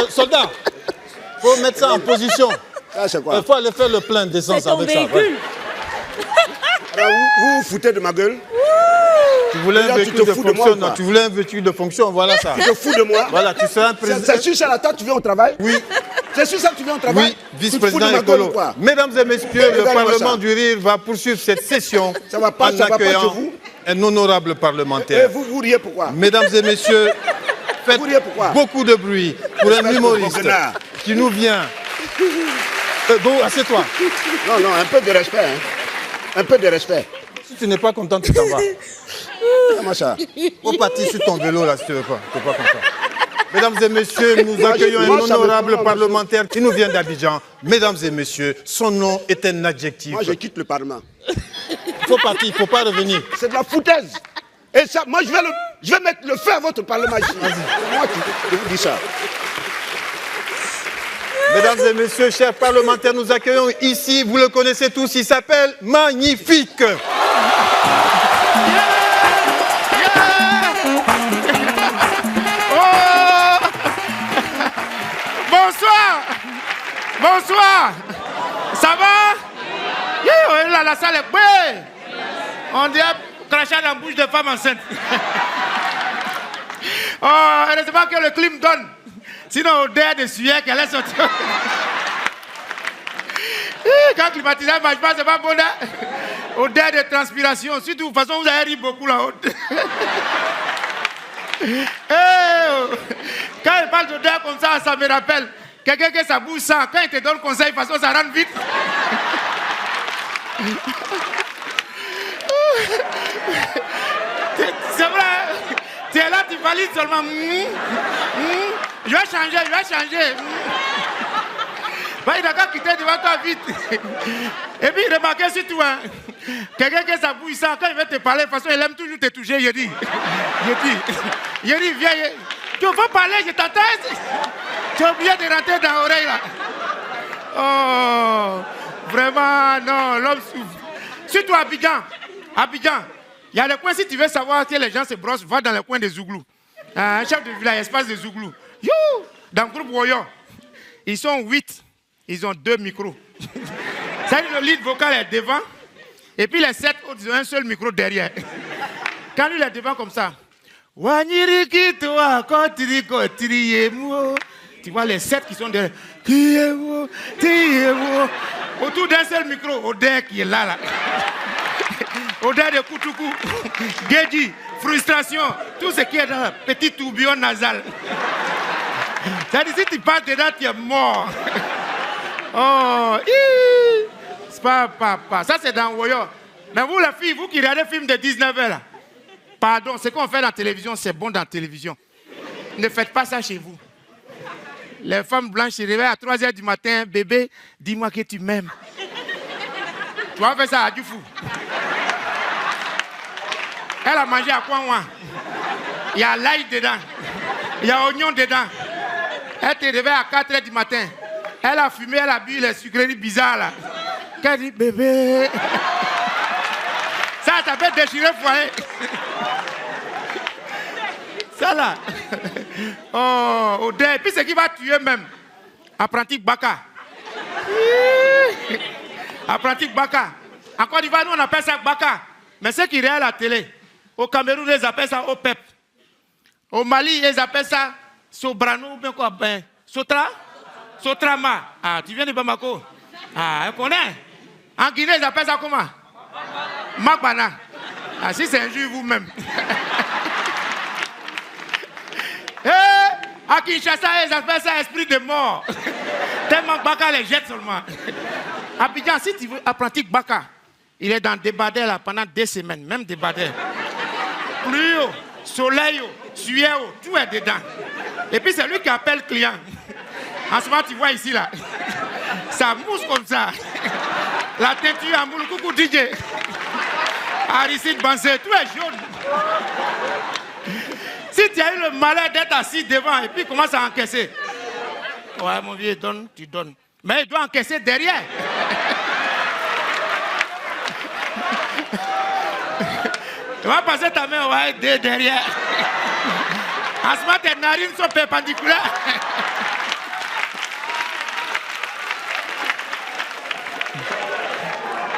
Soldat, il faut mettre ça en position. Ça, c'est quoi? Il faut aller faire le plein d'essence C'est ton avec ça. véhicule. ouais. Alors, vous vous foutez de ma gueule? Tu voulais un Déjà, tu véhicule te de fous de moi fonction, ou quoi? non, tu voulais un véhicule de fonction, voilà ça. Tu te fous de moi? Voilà, tu seras un président. C'est sûr, c'est la tête, tu viens au travail? Oui. C'est sûr, ça, tu viens au travail? Oui, Tu te fous de vice-président ma gueule ou écolo. quoi? Mesdames et messieurs, le Regarde-moi Parlement ça. du Rire va poursuivre cette session Ça va pas- en ça va pas accueillant chez vous? un honorable Et parlementaire. vous riez pourquoi? Mesdames et messieurs, faites Vous riez pourquoi? beaucoup de bruit pour un Espèce de humoriste goguenard. qui nous vient. Go, assieds-toi. Non, un peu de respect, hein. Un peu de respect. Si tu n'es pas content, tu t'en vas. Comment ça? Faut partir sur ton vélo là si tu veux pas. Tu n'es pas content. Mesdames et messieurs, nous Moi, accueillons un moi, ça me honorable prend, parlementaire qui nous vient d'Abidjan. Mesdames et messieurs, son nom est un adjectif. Moi, je quitte le Parlement. Il faut partir, il ne faut pas revenir. C'est de la foutaise. Et ça, moi, je vais mettre le feu à votre Parlement ici. C'est moi qui vous dis ça. Mesdames et messieurs, chers parlementaires, nous accueillons ici, vous le connaissez tous, il s'appelle Magnifique. Bonsoir. Bonsoir. Ça va? Là, la salle est belle. On dirait cracher dans la bouche de femme enceinte. Oh, heureusement que le clim donne. Sinon, odeur de sueur qu'elle est sortie. Quand le climatiseur ne marche pas, c'est pas bon. Hein? Odeur de transpiration. Surtout, de toute façon, vous avez ri beaucoup là-haut. Quand il parle d'odeur comme ça me rappelle quelqu'un qui sa bouche sent. Quand il te donne conseil, de toute façon, ça rentre vite. C'est vrai. Tu es là, tu valides seulement. Je vais changer. Il n'a qu'à quitter devant toi vite. Et puis, remarquez surtout, hein, quelqu'un qui a sa bouche sent, quand il veut te parler, de toute façon, il aime toujours te toucher. Il dit, viens. Tu veux parler, je t'entends. Tu as oublié de rentrer dans l'oreille, là. Oh, vraiment, non, l'homme souffre. Surtout à Abidjan. Il y a le coin, si tu veux savoir que les gens se brossent, va dans le coin des Zouglous. Un chef de village, espace des Zouglous. Dans le groupe Woyon, ils sont 8. Ils ont 2 micros. C'est-à-dire le lead vocal est devant. Et puis les 7 autres, ils ont un seul micro derrière. Quand lui il est devant comme ça. Tu vois les 7 qui sont derrière. Autour d'un seul micro, Odeur qui est là. Odeur de Koutoukou, Guédi, frustration, tout ce qui est dans le petit tourbillon nasal. C'est-à-dire si tu passes dedans, tu es mort. Oh, c'est pas. Ça, c'est dans Woyo. Mais vous, les filles, vous qui regardez des films de 19h, là, pardon, ce qu'on fait dans la télévision, c'est bon dans la télévision. Ne faites pas ça chez vous. Les femmes blanches se réveillent à 3 h du matin. Bébé, dis-moi que tu m'aimes. Tu vas faire ça à Dufou. Elle a mangé à quoi, moi? Il y a l'ail dedans. Il y a oignon dedans. Elle te réveille à 4 h du matin. Elle a fumé, elle a bu les sucreries bizarres là. Qu'elle dit, bébé. Ça peut déchirer le foyer. Ça là. Oh, Odé. Et puis ce qui va tuer même. Apprenti Baka. Apprenti Baka. En Côte d'Ivoire, nous on appelle ça Baka. Mais ceux qui regardent la télé, au Cameroun, ils appellent ça OPEP. Au Mali, ils appellent ça Sobrano ou bien quoi? Ben, Sotra? Sotrama. Ah, tu viens de Bamako? Ah, elle connaît. En Guinée, ils appellent ça comment? Magbana. Ah, si c'est un jus vous-même. À Kinshasa, ils appellent ça esprit de mort. Tellement Baka les jette seulement. Abidjan, si tu veux apprenti Baka, il est dans Débadé là pendant 2 semaines, même Débadé. Pluie, soleil, sueur, tout est dedans. Et puis c'est lui qui appelle le client. En ce moment, tu vois ici là, ça mousse comme ça. La teinture en boule, coucou DJ. Aristide Bansé, tout est jaune. Si tu as eu le malheur d'être assis devant et puis commence à encaisser. Ouais, mon vieux, donne, tu donnes. Mais il doit encaisser derrière. Tu vas passer ta main ouais, derrière. En ce moment, tes narines sont perpendiculaires.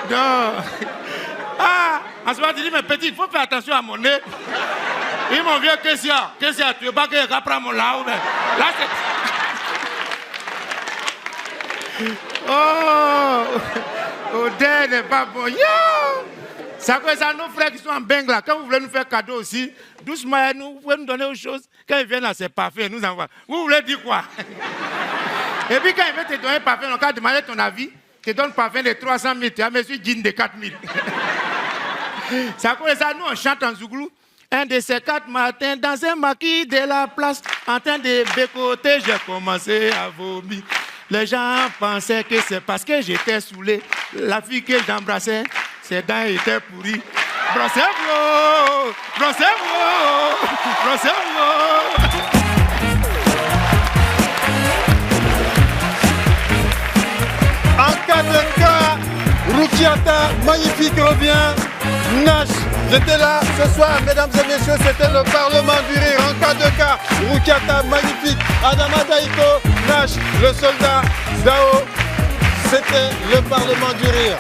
Non. Ah, en ce moment, tu dis, mais petit, il faut faire attention à mon nez. Et mon vieux, qu'est-ce qu'il y a? Qu'est-ce qu'il y a? Tu veux pas que je prenne mon là? Là, c'est... Oh! Odé n'est pas bon. Yo! Ça que ça, nos frères qui sont en Beng là, quand vous voulez nous faire cadeau aussi, doucement, vous pouvez nous donner autre chose. Quand ils viennent là, c'est parfait, nous envoient. Vous voulez dire quoi? Et puis quand ils veulent te donner parfait, on va demander ton avis, te donne parfum de 300 000, tu as monsieur jean de 4 000. Ça que ça, nous on chante en Zouglou. Un de ces 4 matins, dans un maquis de la place, en train de bécoter, j'ai commencé à vomir. Les gens pensaient que c'est parce que j'étais saoulé. La fille que j'embrassais, ses dents étaient pourries. Brossez-vous, brossez-vous, brossez-vous. En cas de cas, Roukiata, magnifique, revient. Nash, j'étais là ce soir, mesdames et messieurs, c'était le Parlement du Rire. En cas de cas, Roukiata, magnifique. Adama Daïko, Nash, le soldat, Zao, c'était le Parlement du Rire.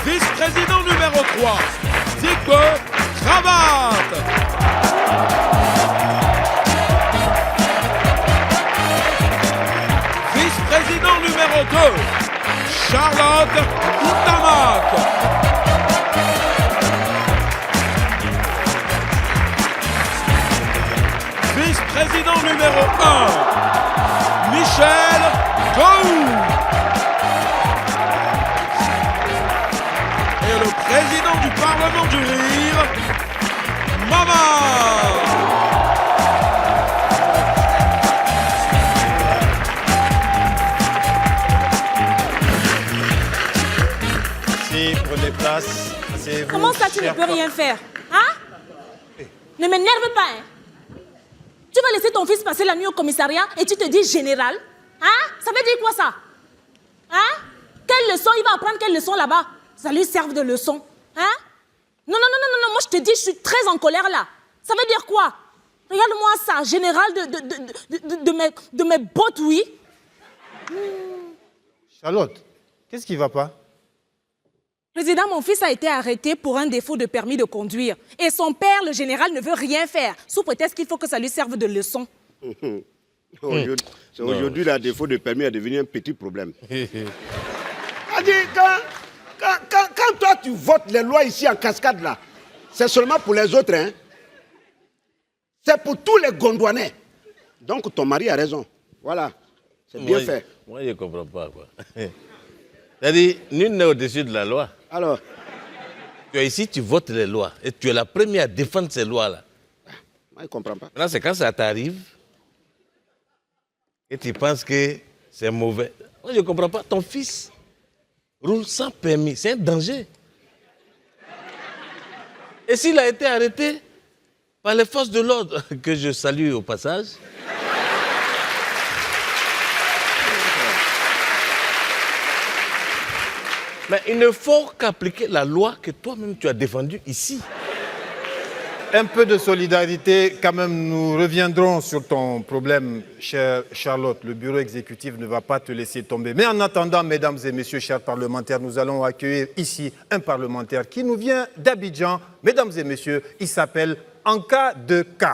Vice-président numéro 3, Zico Cravate. Vice-président numéro 2, Charlotte Itamac. Vice-président numéro 1, Michel Gou. Et le président du Parlement du Rire, Mama. Si, prenez place. Comment ça, tu ne peux rien faire? Hein? Ne m'énerve pas, hein? Tu vas laisser ton fils passer la nuit au commissariat et tu te dis général? Hein? Ça veut dire quoi ça? Hein? Quelle leçon il va apprendre? Quelle leçon là-bas? Ça lui serve de leçon. Hein? Non, moi je te dis, je suis très en colère là. Ça veut dire quoi? Regarde-moi ça, général de mes bottes, oui. Charlotte, qu'est-ce qui ne va pas? Président, mon fils a été arrêté pour un défaut de permis de conduire. Et son père, le général, ne veut rien faire, sous prétexte qu'il faut que ça lui serve de leçon. Aujourd'hui, le défaut de permis est devenu un petit problème. Quand toi, tu votes les lois ici en cascade, là, c'est seulement pour les autres, hein? C'est pour tous les Gondouanais. Donc, ton mari a raison. Voilà. C'est bien fait. Moi, je ne comprends pas, quoi. C'est-à-dire, nul n'est au-dessus de la loi. Alors, tu es ici, tu votes les lois. Et tu es la première à défendre ces lois-là. moi, je ne comprends pas. Maintenant, c'est quand ça t'arrive et tu penses que c'est mauvais. Moi, je ne comprends pas. Ton fils roule sans permis. C'est un danger. Et s'il a été arrêté par les forces de l'ordre, que je salue au passage, mais il ne faut qu'appliquer la loi que toi-même tu as défendue ici. Un peu de solidarité, quand même, nous reviendrons sur ton problème, chère Charlotte. Le bureau exécutif ne va pas te laisser tomber. Mais en attendant, mesdames et messieurs, chers parlementaires, nous allons accueillir ici un parlementaire qui nous vient d'Abidjan. Mesdames et messieurs, il s'appelle Anka de K.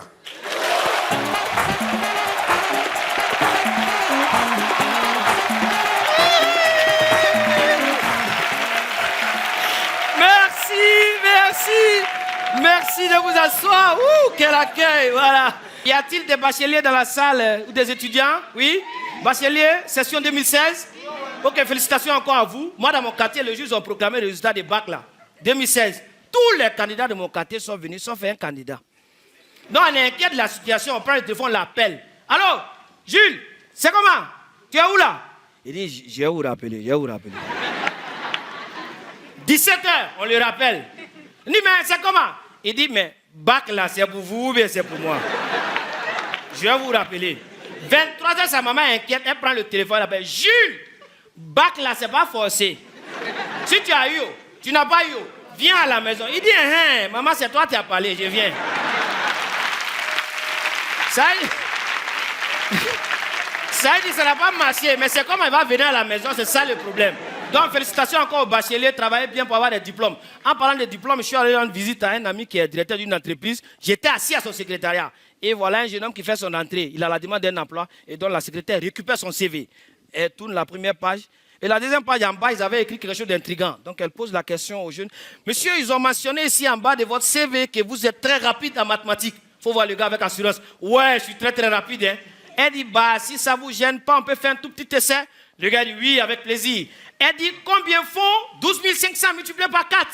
Merci de vous asseoir. Ouh, quel accueil, voilà. Y a-t-il des bacheliers dans la salle ou des étudiants? Oui. Bachelier, session 2016. Ok, félicitations encore à vous. Moi, dans mon quartier, les juges ont proclamé le résultat des bacs là. 2016. Tous les candidats de mon quartier sont venus, sauf un candidat. Donc, on est inquiet de la situation. On prend le téléphone, on l'appelle. Alors, Jules, c'est comment? Tu es où là? Il dit, j'ai où rappeler, 17h, on le rappelle. Il dit, mais c'est comment? Il dit, mais bac là, c'est pour vous ou bien c'est pour moi? Je vais vous rappeler. 23h, sa maman est inquiète, elle prend le téléphone, elle appelle, Jules, bac là, c'est pas forcé. Si tu as eu, tu n'as pas eu, viens à la maison. Il dit, hein, maman, c'est toi qui as parlé, je viens. Ça dit, ça n'a pas marché, mais c'est comme elle va venir à la maison, c'est ça le problème. Donc, félicitations encore aux bacheliers, travaillez bien pour avoir des diplômes. En parlant de diplômes, je suis allé rendre visite à un ami qui est directeur d'une entreprise. J'étais assis à son secrétariat. Et voilà un jeune homme qui fait son entrée. Il a la demande d'un emploi et donc la secrétaire récupère son CV. Elle tourne la première page. Et la deuxième page en bas, ils avaient écrit quelque chose d'intriguant. Donc, elle pose la question aux jeunes. Monsieur, ils ont mentionné ici en bas de votre CV que vous êtes très rapide en mathématiques. Il faut voir le gars avec assurance. Ouais, je suis très, très rapide. Hein. Elle dit, bah, si ça ne vous gêne pas, on peut faire un tout petit essai. Le gars dit, oui, avec plaisir. Elle dit, combien font 12 500 multiplié par 4?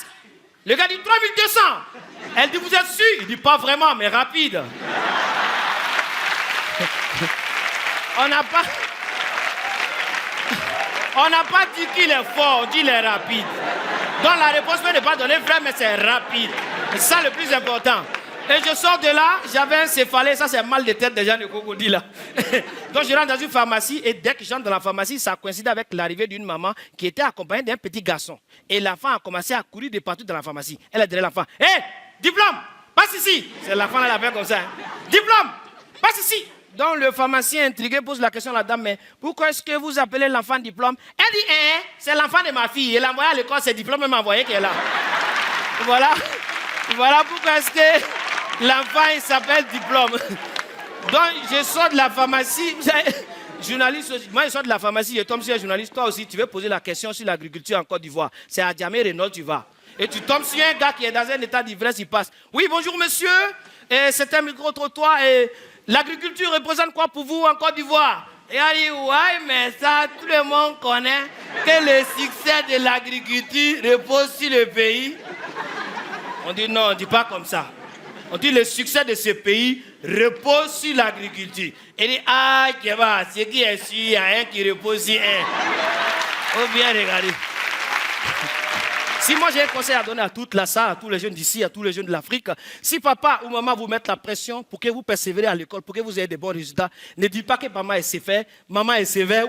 Le gars dit, 3200. Elle dit, vous êtes sûr? Il dit, pas vraiment, mais rapide. On n'a pas dit qu'il est fort, on dit qu'il est rapide. Donc la réponse n'est pas donnée vrai, mais c'est rapide. C'est ça le plus important. Et je sors de là, j'avais un céphalée, ça c'est mal de tête des gens de Cocody là. Donc je rentre dans une pharmacie et dès que j'entre dans la pharmacie, ça coïncide avec l'arrivée d'une maman qui était accompagnée d'un petit garçon. Et l'enfant a commencé à courir de partout dans la pharmacie. Elle a dit à l'enfant, hé, diplôme, passe ici. C'est l'enfant, elle appelle comme ça. Hein. Diplôme, passe ici. Donc le pharmacien intrigué pose la question à la dame, mais pourquoi est-ce que vous appelez l'enfant diplôme? Elle dit, c'est l'enfant de ma fille. Elle l'a envoyé à l'école, c'est diplôme, elle m'a envoyé qu'elle est là. Voilà pourquoi est-ce que l'enfant, il s'appelle diplôme. Donc, je sors de la pharmacie. Journaliste, moi, je sors de la pharmacie, je tombe sur un journaliste. Toi aussi, tu veux poser la question sur l'agriculture en Côte d'Ivoire. C'est à Djamé Renault, tu vas. Et tu tombes sur un gars qui est dans un état d'ivresse, il passe. Oui, bonjour, monsieur. Et c'est un micro-trottoir. Et l'agriculture représente quoi pour vous en Côte d'Ivoire? Et elle dit, ouais, mais ça, tout le monde connaît que le succès de l'agriculture repose sur le pays. On dit non, on ne dit pas comme ça. On dit le succès de ce pays repose sur l'agriculture. Et dit, ah, ce qui est sûr, il y a un qui repose sur un. Faut bien regarder. Si moi j'ai un conseil à donner à toute la salle, à tous les jeunes d'ici, à tous les jeunes de l'Afrique, si papa ou maman vous mettent la pression pour que vous persévérez à l'école, pour que vous ayez des bons résultats, ne dites pas que maman est sévère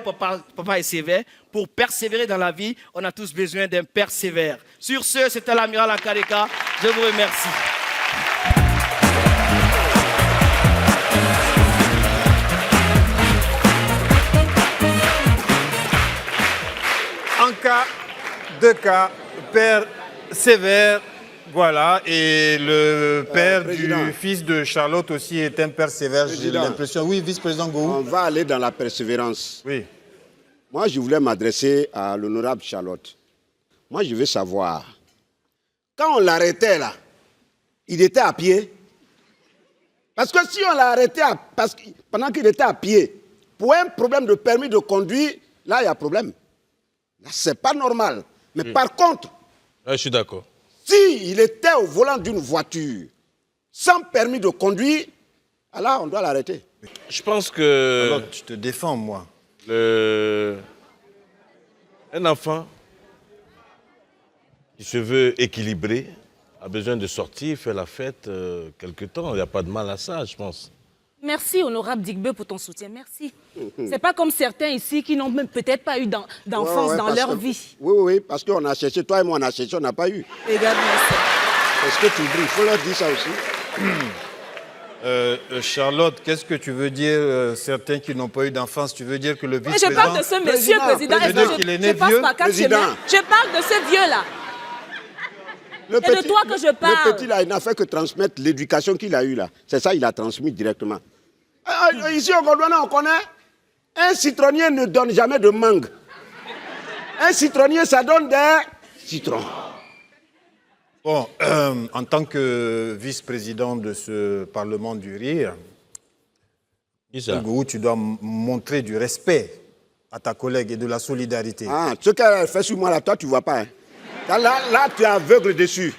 ou papa est sévère. Pour persévérer dans la vie, on a tous besoin d'un persévère. Sur ce, c'était l'amiral Anka de K. Je vous remercie. Un cas, deux cas, père sévère, voilà, et le père Président. du fils de Charlotte aussi est un père sévère, j'ai Président. l'impression. Oui, vice-président Gou. On va aller dans la persévérance. Oui. Moi, je voulais m'adresser à l'honorable Charlotte. Moi, je veux savoir, quand on l'arrêtait là, il était à pied. Parce que si on l'a arrêté pendant qu'il était à pied, pour un problème de permis de conduire, là, il y a problème. Là, c'est pas normal. Mais par contre, Je suis d'accord. s'il était au volant d'une voiture, sans permis de conduire, alors on doit l'arrêter. Je pense que Alors, je te défends, moi. un enfant qui se veut équilibré a besoin de sortir, faire la fête quelque temps. Il n'y a pas de mal à ça, je pense. Merci, honorable Digbe, pour ton soutien. Merci. C'est pas comme certains ici qui n'ont même peut-être pas eu d'enfance dans leur vie. Oui, parce qu'on a cherché, toi et moi on a cherché, on n'a pas eu. Regarde-moi ça. Est-ce que tu oublies? Il faut leur dire ça aussi. Charlotte, qu'est-ce que tu veux dire, certains qui n'ont pas eu d'enfance? Tu veux dire que le Mais vice-président... je parle de ce monsieur, président. Tu veux dire qu'il est né Je passe vieux? par quatre chemins. Je parle de ce vieux-là. Le C'est de toi que je parle. Le petit là, il n'a fait que transmettre l'éducation qu'il a eue là. C'est ça, il a transmis directement. Ici au Gondwana, on connaît, un citronnier ne donne jamais de mangue. Un citronnier, ça donne des citrons. Bon, en tant que vice-président de ce Parlement du Rire, Gou, tu dois montrer du respect à ta collègue et de la solidarité. Ah, ce qu'elle fait sur moi là, toi tu vois pas. Hein. Là, tu es aveugle dessus.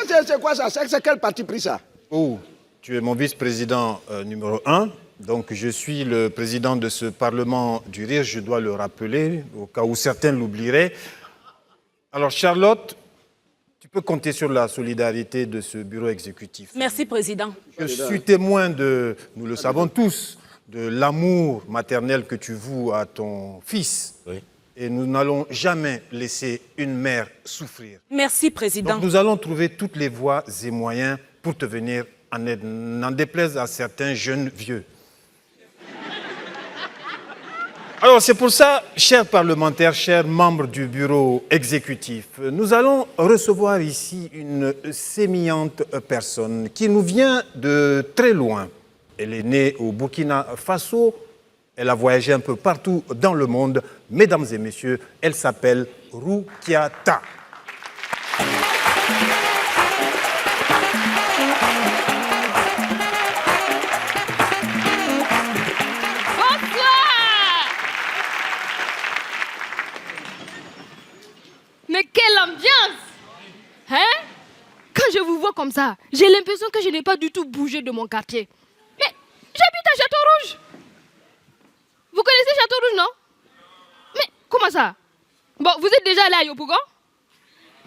C'est quoi ça? C'est quel parti pris ça? Oh, tu es mon vice-président numéro 1. Donc, je suis le président de ce Parlement du Rire. Je dois le rappeler, au cas où certains l'oublieraient. Alors, Charlotte, tu peux compter sur la solidarité de ce bureau exécutif. Merci, président. Je suis témoin de, nous le savons tous, de l'amour maternel que tu voues à ton fils. Oui. Et nous n'allons jamais laisser une mère souffrir. Merci, président. Donc nous allons trouver toutes les voies et moyens pour te venir en aide, n'en déplaise à certains jeunes vieux. Alors c'est pour ça, chers parlementaires, chers membres du bureau exécutif, nous allons recevoir ici une sémillante personne qui nous vient de très loin. Elle est née au Burkina Faso. Elle a voyagé un peu partout dans le monde. Mesdames et messieurs, elle s'appelle Roukiata. Mais quelle ambiance! Hein? Quand je vous vois comme ça, j'ai l'impression que je n'ai pas du tout bougé de mon quartier. Mais j'habite à Château-Rouge. Vous connaissez Château-Rouge, non? Mais comment ça? Bon, vous êtes déjà allé à Yopougon?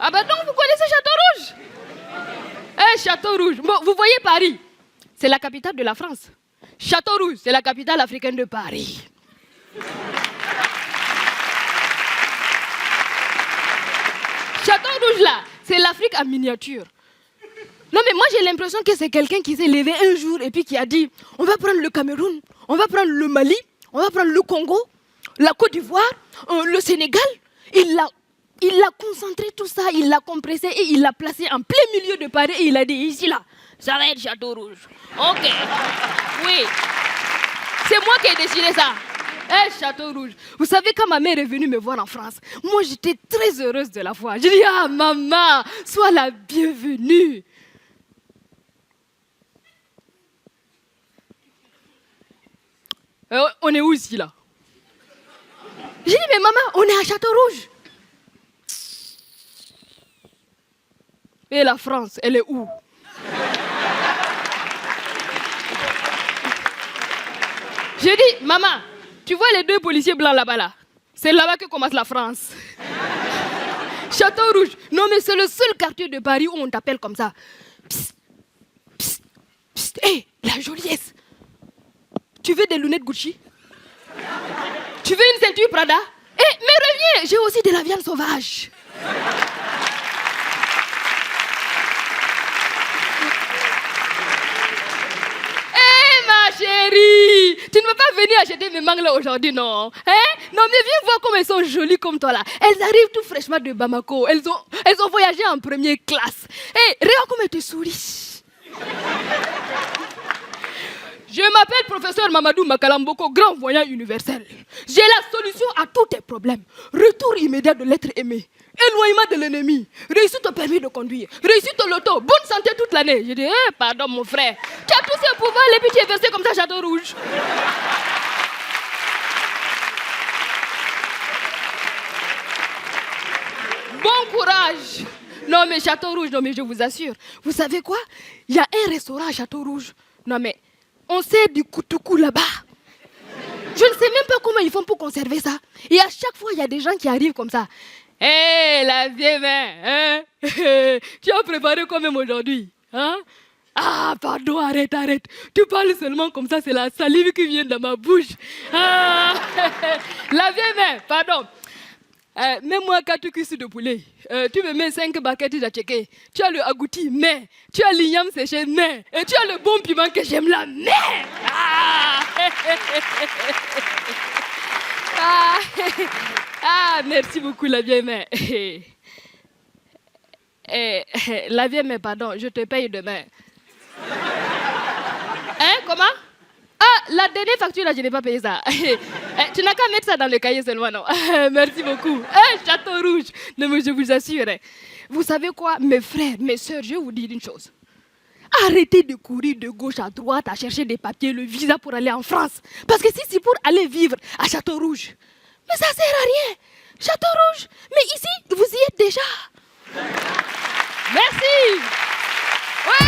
Ah ben donc, vous connaissez Château-Rouge? Eh, Château-Rouge. Bon, vous voyez Paris, c'est la capitale de la France. Château-Rouge, c'est la capitale africaine de Paris. Château-Rouge, là, c'est l'Afrique en miniature. Non, mais moi, j'ai l'impression que c'est quelqu'un qui s'est levé un jour et puis qui a dit, on va prendre le Cameroun, on va prendre le Mali, on va prendre le Congo, la Côte d'Ivoire, le Sénégal. Il a concentré tout ça, il l'a compressé et il l'a placé en plein milieu de Paris et il a dit, ici, là, ça va être Château-Rouge. Ok. Oui. C'est moi qui ai décidé ça. Eh, Château-Rouge. Vous savez, quand ma mère est venue me voir en France, moi, j'étais très heureuse de la voir. J'ai dit, ah, maman, sois la bienvenue. On est où ici, là? J'ai dit, mais maman, on est à Château-Rouge. Et la France, elle est où? J'ai dit, maman, tu vois les deux policiers blancs là-bas, là? C'est là-bas que commence la France. Château-Rouge. Non, mais c'est le seul quartier de Paris où on t'appelle comme ça. Psst, psst, psst. Hé, la joliesse. Tu veux des lunettes Gucci? Tu veux une ceinture Prada? Eh, mais reviens, j'ai aussi de la viande sauvage. Ma chérie, tu ne veux pas venir acheter mes mangues là aujourd'hui, non? Hein? Non, mais viens voir comme elles sont jolies comme toi là. Elles arrivent tout fraîchement de Bamako. Elles ont voyagé en première classe. Hé, regarde comme elles te sourient. Je m'appelle professeur Mamadou Makalamboko, grand voyant universel. J'ai la solution à tous tes problèmes. Retour immédiat de l'être aimé. Éloignement de l'ennemi. Réussite au permis de conduire. Réussite au loto. Bonne santé toute l'année. Je dis, pardon mon frère. Tu as tous ces pouvoirs et puis tu es versé comme ça, Château Rouge. Bon courage. Non mais Château Rouge, non mais je vous assure. Vous savez quoi? Il y a un restaurant à Château Rouge. Non mais, on sait du koutoukou là-bas. Je ne sais même pas comment ils font pour conserver ça. Et à chaque fois, il y a des gens qui arrivent comme ça. Hé, la vieille main, hein? Tu as préparé quand même aujourd'hui, hein? Ah, pardon, arrête. Tu parles seulement comme ça, c'est la salive qui vient dans ma bouche. Ah, la vieille main, pardon. Mets-moi 4 cuisses de poulet. Tu me mets 5 barquettes d'atchéké. Tu as le agouti, mais. Tu as l'igname séché, mais. Et tu as le bon piment que j'aime là, mais. Ah, merci beaucoup, la vieille mère. La vieille mère, pardon, je te paye demain. Hein, comment? Ah, la dernière facture, là, je n'ai pas payé ça. Tu n'as qu'à mettre ça dans le cahier seulement, non? Merci beaucoup. Château Rouge. Non, mais je vous assure. Vous savez quoi, mes frères, mes sœurs, je vais vous dire une chose. Arrêtez de courir de gauche à droite à chercher des papiers, le visa pour aller en France. Parce que si c'est pour aller vivre à Château Rouge, mais ça sert à rien. Château Rouge, mais ici, vous y êtes déjà. Merci. Ouais.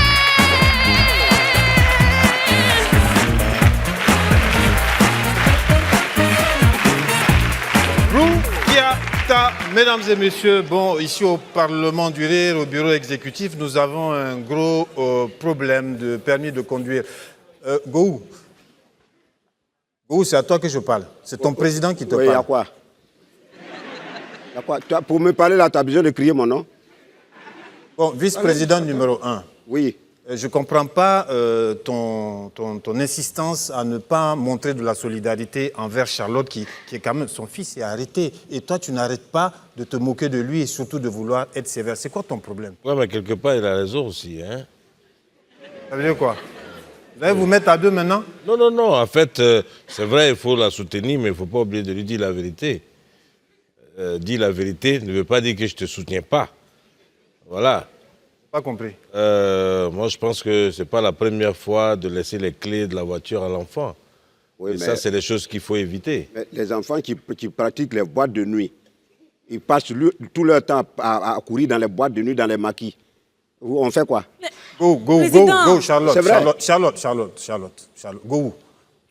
Mesdames et messieurs, bon, ici au Parlement du Rire, au bureau exécutif, nous avons un gros problème de permis de conduire. Gou, c'est à toi que je parle. C'est ton président qui te parle. Oui, il y a quoi? Pour me parler là, tu as besoin de crier mon nom? Bon, vice-président numéro 1. Oui. Je ne comprends pas ton insistance à ne pas montrer de la solidarité envers Charlotte, qui est quand même son fils, est arrêté. Et toi, tu n'arrêtes pas de te moquer de lui et surtout de vouloir être sévère. C'est quoi ton problème? Ouais, mais quelque part, il a raison aussi, hein. Ça veut dire quoi? Vous allez vous mettre à deux maintenant? Non. En fait, c'est vrai, il faut la soutenir, mais il ne faut pas oublier de lui dire la vérité. Dire la vérité ne veut pas dire que je ne te soutiens pas. Voilà. Pas compris. Moi, je pense que ce n'est pas la première fois de laisser les clés de la voiture à l'enfant. Oui, et ça, c'est des choses qu'il faut éviter. Les enfants qui pratiquent les boîtes de nuit, ils passent tout leur temps à courir dans les boîtes de nuit, dans les maquis. On fait quoi? Go, Charlotte. Go.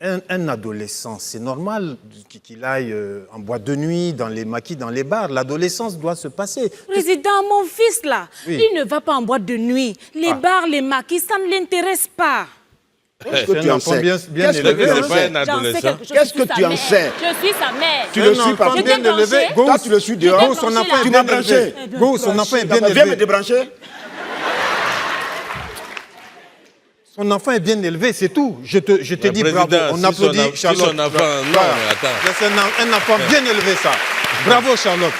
Un adolescent, c'est normal qu'il aille en boîte de nuit, dans les maquis, dans les bars. L'adolescence doit se passer. Président, mon fils là, oui. Il ne va pas en boîte de nuit. Les bars, les maquis, ça ne l'intéresse pas. Qu'est-ce que tu en sais? Qu'est-ce que c'est pas un adolescent? Qu'est-ce que tu en sais? Je suis sa mère. Tu le suis pas bien élevé. Toi, tu le suis dehors. Son enfant est bien élevé. Son enfant est bien élevé. Viens me débrancher. Son enfant est bien élevé, c'est tout. Je te dis bravo. On applaudit Charlotte. Si son enfant, non, mais attends. C'est un enfant bien élevé, ça. Bravo, Charlotte.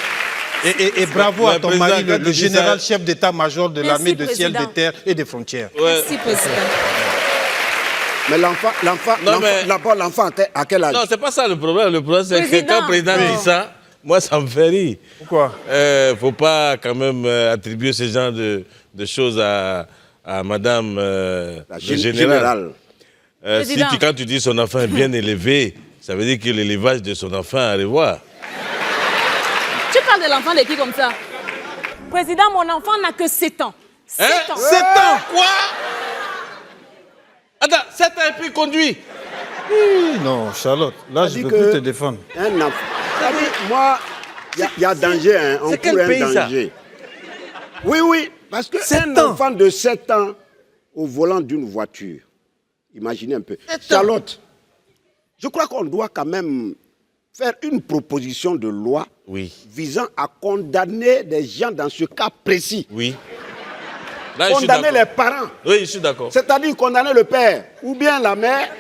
Et bravo à ton mari, le général chef d'état-major de l'armée de ciel, des terres et des frontières. Merci, président. Mais l'enfant, à quel âge? Non, c'est pas ça le problème. Le problème, c'est que quand le président dit ça, moi, ça me fait rire. Pourquoi? Faut pas quand même attribuer ce genre de choses à madame la générale. Quand tu dis son enfant est bien élevé, ça veut dire que l'élevage de son enfant a à revoir. Tu parles de l'enfant de qui comme ça? Président, mon enfant n'a que 7 ans. 7 ans. 7 ans? Quoi? Attends, 7 ans et puis il conduit? Oui, non, Charlotte, là, je ne peux plus te défendre. Un enfant. Moi, il y a danger, hein. On court un danger. Oui, parce qu'un enfant de 7 ans au volant d'une voiture, imaginez un peu. Charlotte, je crois qu'on doit quand même faire une proposition de loi visant à condamner des gens dans ce cas précis. Oui. Là, condamner les parents. Oui, je suis d'accord. C'est-à-dire condamner le père ou bien la mère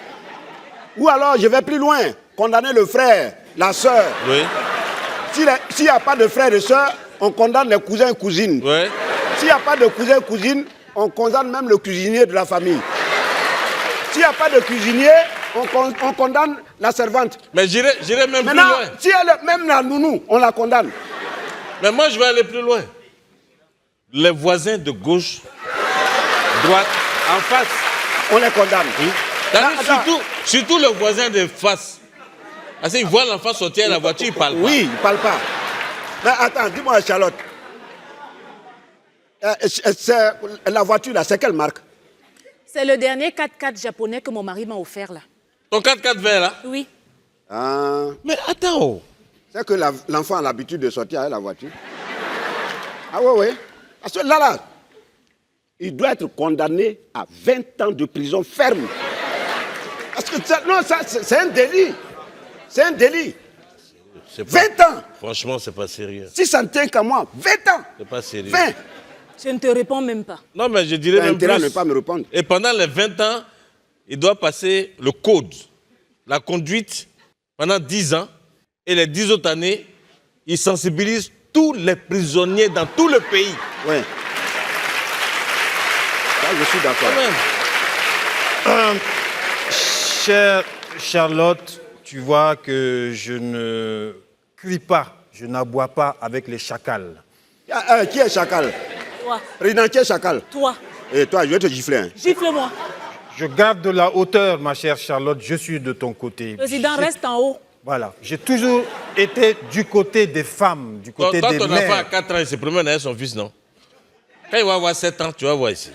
Ou alors, je vais plus loin, condamner le frère, la sœur. Oui. S'il n'y a pas de frère et sœur, on condamne les cousins et cousines. Oui. S'il n'y a pas de cousins et cousines, on condamne même le cuisinier de la famille. S'il n'y a pas de cuisinier, on condamne la servante. Mais j'irai même Maintenant, plus loin. si elle est même la nounou, on la condamne. Mais moi, je vais aller plus loin. Les voisins de gauche, droite, en face. On les condamne. Oui. Surtout le voisin de face. Parce qu'il voit l'enfant sortir de la voiture, il ne parle pas. Oui, il ne parle pas. Mais attends, dis-moi, Charlotte. La voiture, là, c'est quelle marque? C'est le dernier 4x4 japonais que mon mari m'a offert, là. Ton 4x4 vert, là? Oui. Ah. Mais attends. C'est que l'enfant a l'habitude de sortir avec la voiture. Ah ouais. Parce que là, il doit être condamné à 20 ans de prison ferme. Parce que c'est un délit. C'est un délit. 20 ans. Franchement, c'est pas sérieux. Si ça ne tient qu'à moi, 20 ans. C'est pas sérieux. 20. Je ne te réponds même pas. Non, mais je dirais même intérêt à plus. ne pas me répondre. Et pendant les 20 ans, il doit passer le code, la conduite, pendant 10 ans. Et les 10 autres années, il sensibilise tous les prisonniers dans tout le pays. Oui. Là, je suis d'accord. Chère Charlotte, tu vois que je ne crie pas, je n'aboie pas avec les chacals. Qui est chacal? Toi. Président, qui est chacal? Toi. Et toi, je vais te gifler. Hein. Gifle-moi. Je garde de la hauteur, ma chère Charlotte, je suis de ton côté. Président, reste en haut. Voilà, j'ai toujours été du côté des femmes, du côté des ton mères. enfant a 4 ans, il se promène avec son fils, non? Quand il va avoir 7 ans, tu vas voir ici.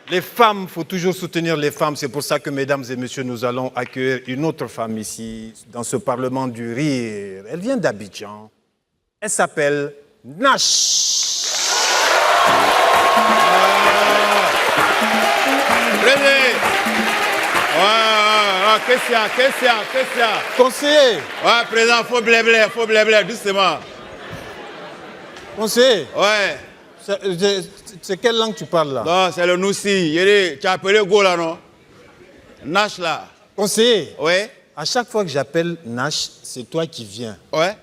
Les femmes, il faut toujours soutenir les femmes. C'est pour ça que, mesdames et messieurs, nous allons accueillir une autre femme ici, dans ce Parlement du Rire. Elle vient d'Abidjan. Elle s'appelle Nash. Qu'est-ce qu'il y a? Conseiller. Ouais, président, faut blé, doucement. Conseiller. Ouais. C'est quelle langue tu parles là? Non, c'est le Noussi. Tu as appelé Go là, non? Nash là. Conseiller. Ouais. À chaque fois que j'appelle Nash, c'est toi qui viens. Ouais.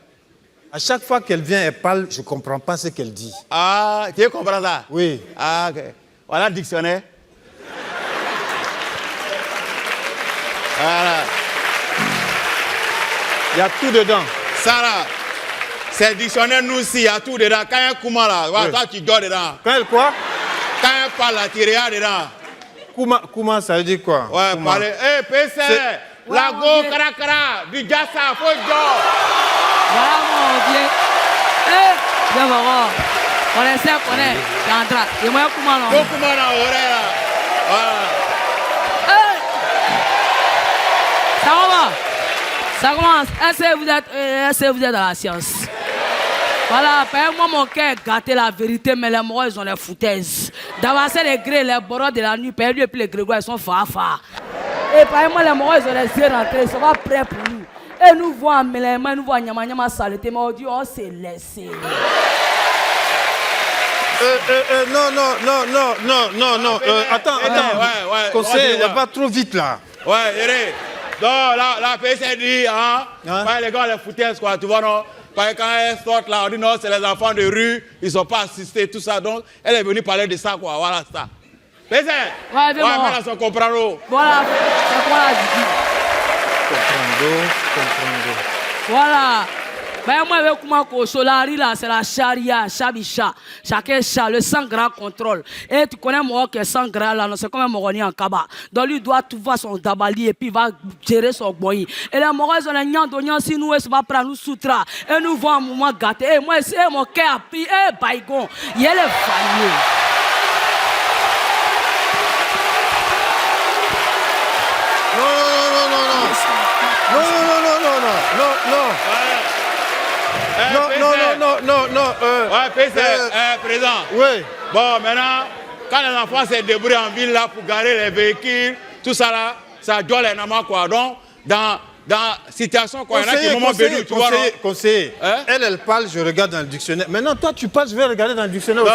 À chaque fois qu'elle vient, elle parle, je ne comprends pas ce qu'elle dit. Ah, tu comprends ça? Oui. Ah, ok. Voilà le dictionnaire. Voilà. Il y a tout dedans. Ça là, c'est le dictionnaire nous aussi, il y a tout dedans. Quand il y a Kouma là, oui. Toi tu dors dedans. Quand elle quoi? Quand elle parle là, tu regardes dedans. Kouma, ça veut dire quoi? Ouais, parler. Eh, PC, Lago, Karakara, du Gassa, faut dehors. Voilà mon Dieu. Eh, viens voir. On essaie, on est. Tu entres. Et moi, Kouma là. Kouma là, oreille là. Voilà. Ça va? Ça commence. Est-ce que vous êtes dans la science? Voilà, moi mon cœur est gâté la vérité, mais les morts ils ont les foutaises. D'avancer les grès, les bords de la nuit, perdu et puis les grégoires ils sont fa. Et moi les morts ils ont les yeux rentrés, ils sont pas prêts pour nous. Et nous voyons Mélèma, nous voyons Nyama saleté, mais on dit on s'est laissé. Non. Attends. Ouais. Conseiller, il va trop vite là. Ouais, Yéré. Donc la PC dit, les gars, les foutaises, quoi, tu vois, non? Quand elles sortent là, on dit non, c'est les enfants de rue, ils ne sont pas assistés, tout ça. Donc, elle est venue parler de ça, quoi, voilà, ça. PC, voilà, son comprendre. Voilà, c'est quoi la dit? Comprendre. Voilà. Ben moi, avec Koumako, Solari, là, c'est la charia, Chabisha. Chacun chat, le sang gras contrôle. Et tu connais moi qui est sang gras là, c'est comme un Moroni en Kaba. Donc lui doit tout voir son dabali et puis il va gérer son boy. Et les Morons, ils ont les nians d'oignon, si nous, ils vont prendre nous soutra. Et nous voyons un moment gâté. Et moi, c'est mon cœur a pris, baïgon. Il y a les valeurs. Non. Ouais, président. Oui. Bon, maintenant, quand les enfants se débrouillent en ville là pour garer les véhicules, tout ça là, ça doit les namas quoi. Donc, dans situation quoi, il y en a qui moment venu, tu vois. Conseiller, elle parle, je regarde dans le dictionnaire. Maintenant, toi, tu parles, je vais regarder dans le dictionnaire aussi.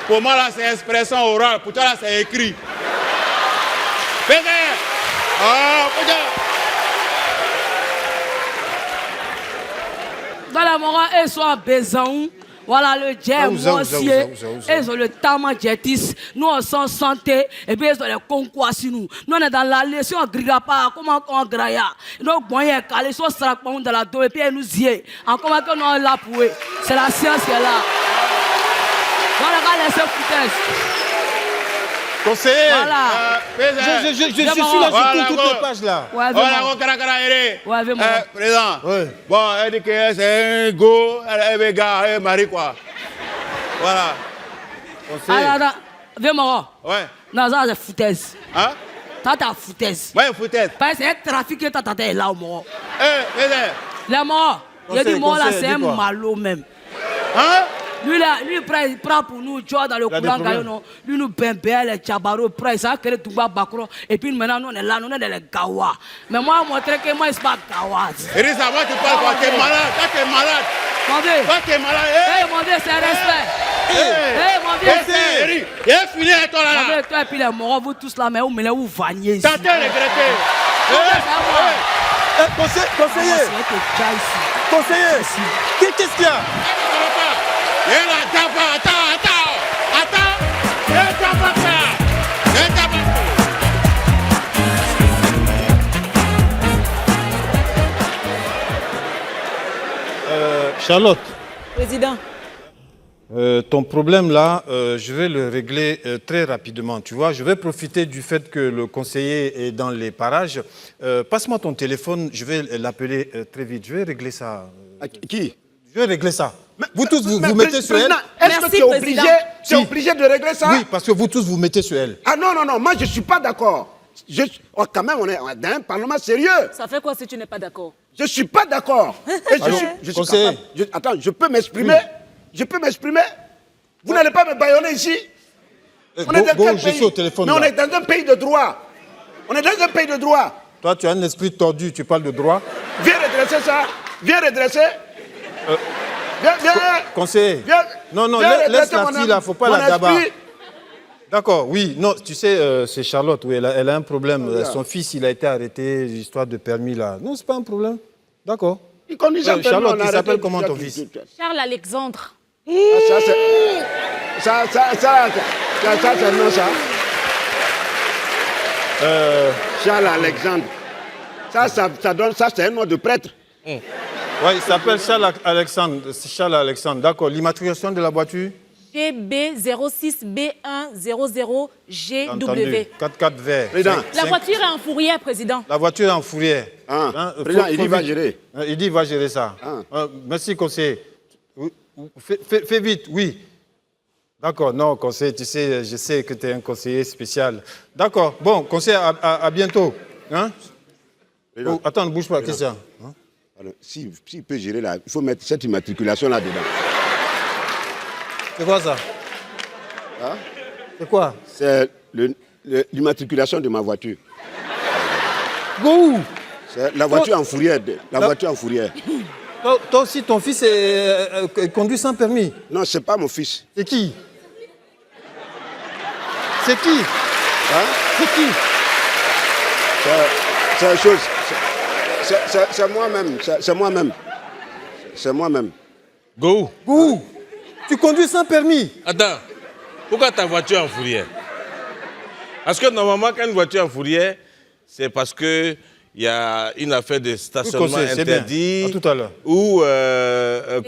Pour moi là, c'est expression orale. Pour toi là, c'est écrit. Quand les Morons, ils sont à Bézaou, voilà le jet moissier, ils ont le tama jetis, nous on s'en santé, et puis ils ont les concours sur nous. Nous on est dans la leçon, on ne grille pas, comment on graille. Donc, bon, il y a calé, soit ça dans la dos, et puis ils nous y en comment qu'on est là pour eux. C'est la science qui est là. Voilà, on va laisser foutaise. Conseiller, Voilà. je suis là sur toutes les pages là. Ouais, Président. Ouais. Bon, elle dit que c'est un go, elle est gars, elle est mariée quoi. Voilà. Conseiller. Alors, viens, Moro. Ouais. Non, ça, c'est foutaise. Hein? Ça, t'as foutaise. Ouais, foutaise. Parce que c'est un trafic que t'as là, au Moro. Président. Les Moro, il dit, Moro, là, conseil, c'est un dis quoi? malo même. Hein? Lui, là, lui, il prend pour nous, tu vois, dans le courant, non. Lui, nous bimbe, les tchabaro, il prend, ça, que les Touba Bakro. Et puis maintenant, nous, on est là, nous, on est dans les Gawa. Mais moi, montrer que moi, c'est pas Gawa. Elisa, moi, tu parles quoi? T'es malade. Toi, t'es malade. Mon Dieu. Toi, t'es malade. Hey, mon Dieu, c'est respect. Hey, mon Dieu. Il est fini, toi, là. Mon Dieu, toi, et puis les Morons, vous tous là, mais vous menez, vous vaniez ici. T'entends regretter. Conseiller, qu'est-ce qu'il y a? Charlotte. Président. Ton problème là, je vais le régler très rapidement. Tu vois, je vais profiter du fait que le conseiller est dans les parages. Passe-moi ton téléphone, je vais l'appeler très vite. Je vais régler ça. Qui? Je vais régler ça. Vous tous, vous mettez sur elle. Est-ce que tu es obligé de régler ça? Oui, parce que vous tous, vous mettez sur elle. Ah non, moi je ne suis pas d'accord. Quand même, on est dans un parlement sérieux. Ça fait quoi si tu n'es pas d'accord? Je ne suis pas d'accord. Et je suis capable. Attends, je peux m'exprimer? Oui. Je peux m'exprimer? Vous n'allez pas me bâillonner ici? On est dans quel pays? Je suis au téléphone. Mais on est dans un pays de droit. On est dans un pays de droit. Toi, tu as un esprit tordu, tu parles de droit. Viens redresser ça. Viens redresser. Viens. Conseiller. Viens. Non, laisse la fille là, il ne faut pas la gabar. D'accord, oui. Non, tu sais, c'est Charlotte, oui, elle a un problème. Son fils, il a été arrêté, l'histoire de permis là. Non, c'est pas un problème. D'accord. Charlotte, il s'appelle comment ton fils? Charles Alexandre. Ça, c'est non, ça. Charles Alexandre. Ça donne, ça, c'est un nom de prêtre. Oui, il s'appelle Charles Alexandre. D'accord. L'immatriculation de la voiture? GB06B100GW. 4x4 vert. La voiture est en fourrière, président. La voiture est en fourrière. Président, il dit va gérer. Il dit va gérer ça. Merci, conseiller. Fais vite, oui. D'accord, non, conseiller, tu sais, je sais que tu es un conseiller spécial. D'accord, bon, conseiller, à bientôt. Hein? Attends, ne bouge pas, Christian. S'il peut gérer là, il faut mettre cette immatriculation là-dedans. C'est quoi ça? Hein? C'est quoi? C'est l'immatriculation de ma voiture. Où? C'est la voiture en fourrière. Voiture en fourrière. Toi aussi, ton fils conduit sans permis? Non, c'est pas mon fils. C'est qui? C'est qui? Hein? C'est qui? C'est une chose. C'est moi-même. C'est moi-même. C'est moi-même. Go. Tu conduis sans permis? Attends, pourquoi ta voiture est en fourrière? Parce que normalement, quand une voiture est en fourrière, c'est parce qu'il y a une affaire de stationnement interdit, tout à l'heure, ou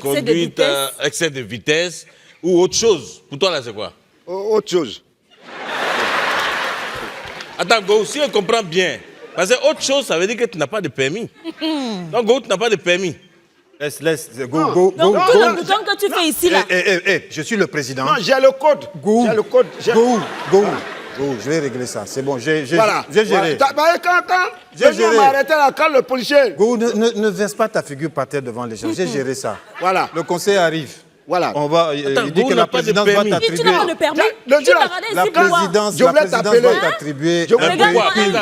conduite excès de vitesse, ou autre chose. Pour toi, là, c'est quoi? Autre chose. Attends, Go, si on comprend bien, parce que autre chose, ça veut dire que tu n'as pas de permis. Donc, Go, tu n'as pas de permis. Laisse, go. Donc, tout le bouton que tu fais ici, là. Je suis le président. Non, j'ai le code. J'ai le code. Go, je vais régler ça. C'est bon, j'ai géré. Quand le policier... Go, ne verse pas ta figure par terre devant les gens. J'ai géré ça. Voilà. Le conseil arrive. Voilà. Il dit que la présidence va t'attribuer. Tu n'as pas de permis. La présidence va t'attribuer un véhicule.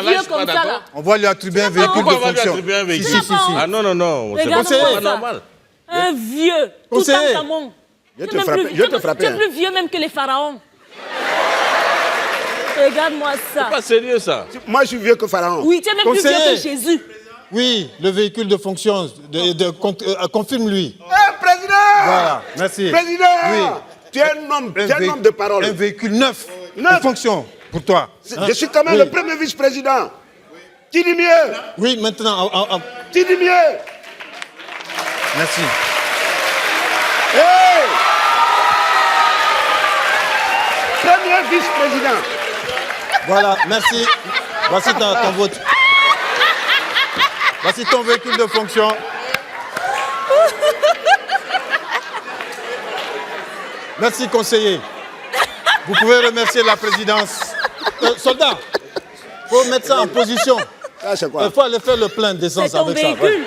On va lui attribuer un véhicule de fonction. Si. Ah non, c'est pas normal. Un vieux, tout en camon. Je vais te frapper. Tu es plus vieux même que les pharaons. Regarde-moi ça. C'est pas sérieux ça. Moi je suis vieux que Pharaon. Oui, tu es même plus vieux que Jésus. Oui, le véhicule de fonction, confirme-lui. Président! Voilà, merci. Président! Oui. Tu es un homme de parole. Un véhicule neuf de fonction pour toi. Je suis quand même le premier vice-président. Tu dis mieux. Oui, maintenant. Tu dis mieux. Merci. Hey! Premier vice-président. Voilà, merci. Voici ton vote. Voici ton véhicule de fonction. Merci, conseiller. Vous pouvez remercier la présidence. Soldat, il faut mettre ça en position. C'est quoi? Il faut aller faire le plein d'essence avec ça. Véhicule.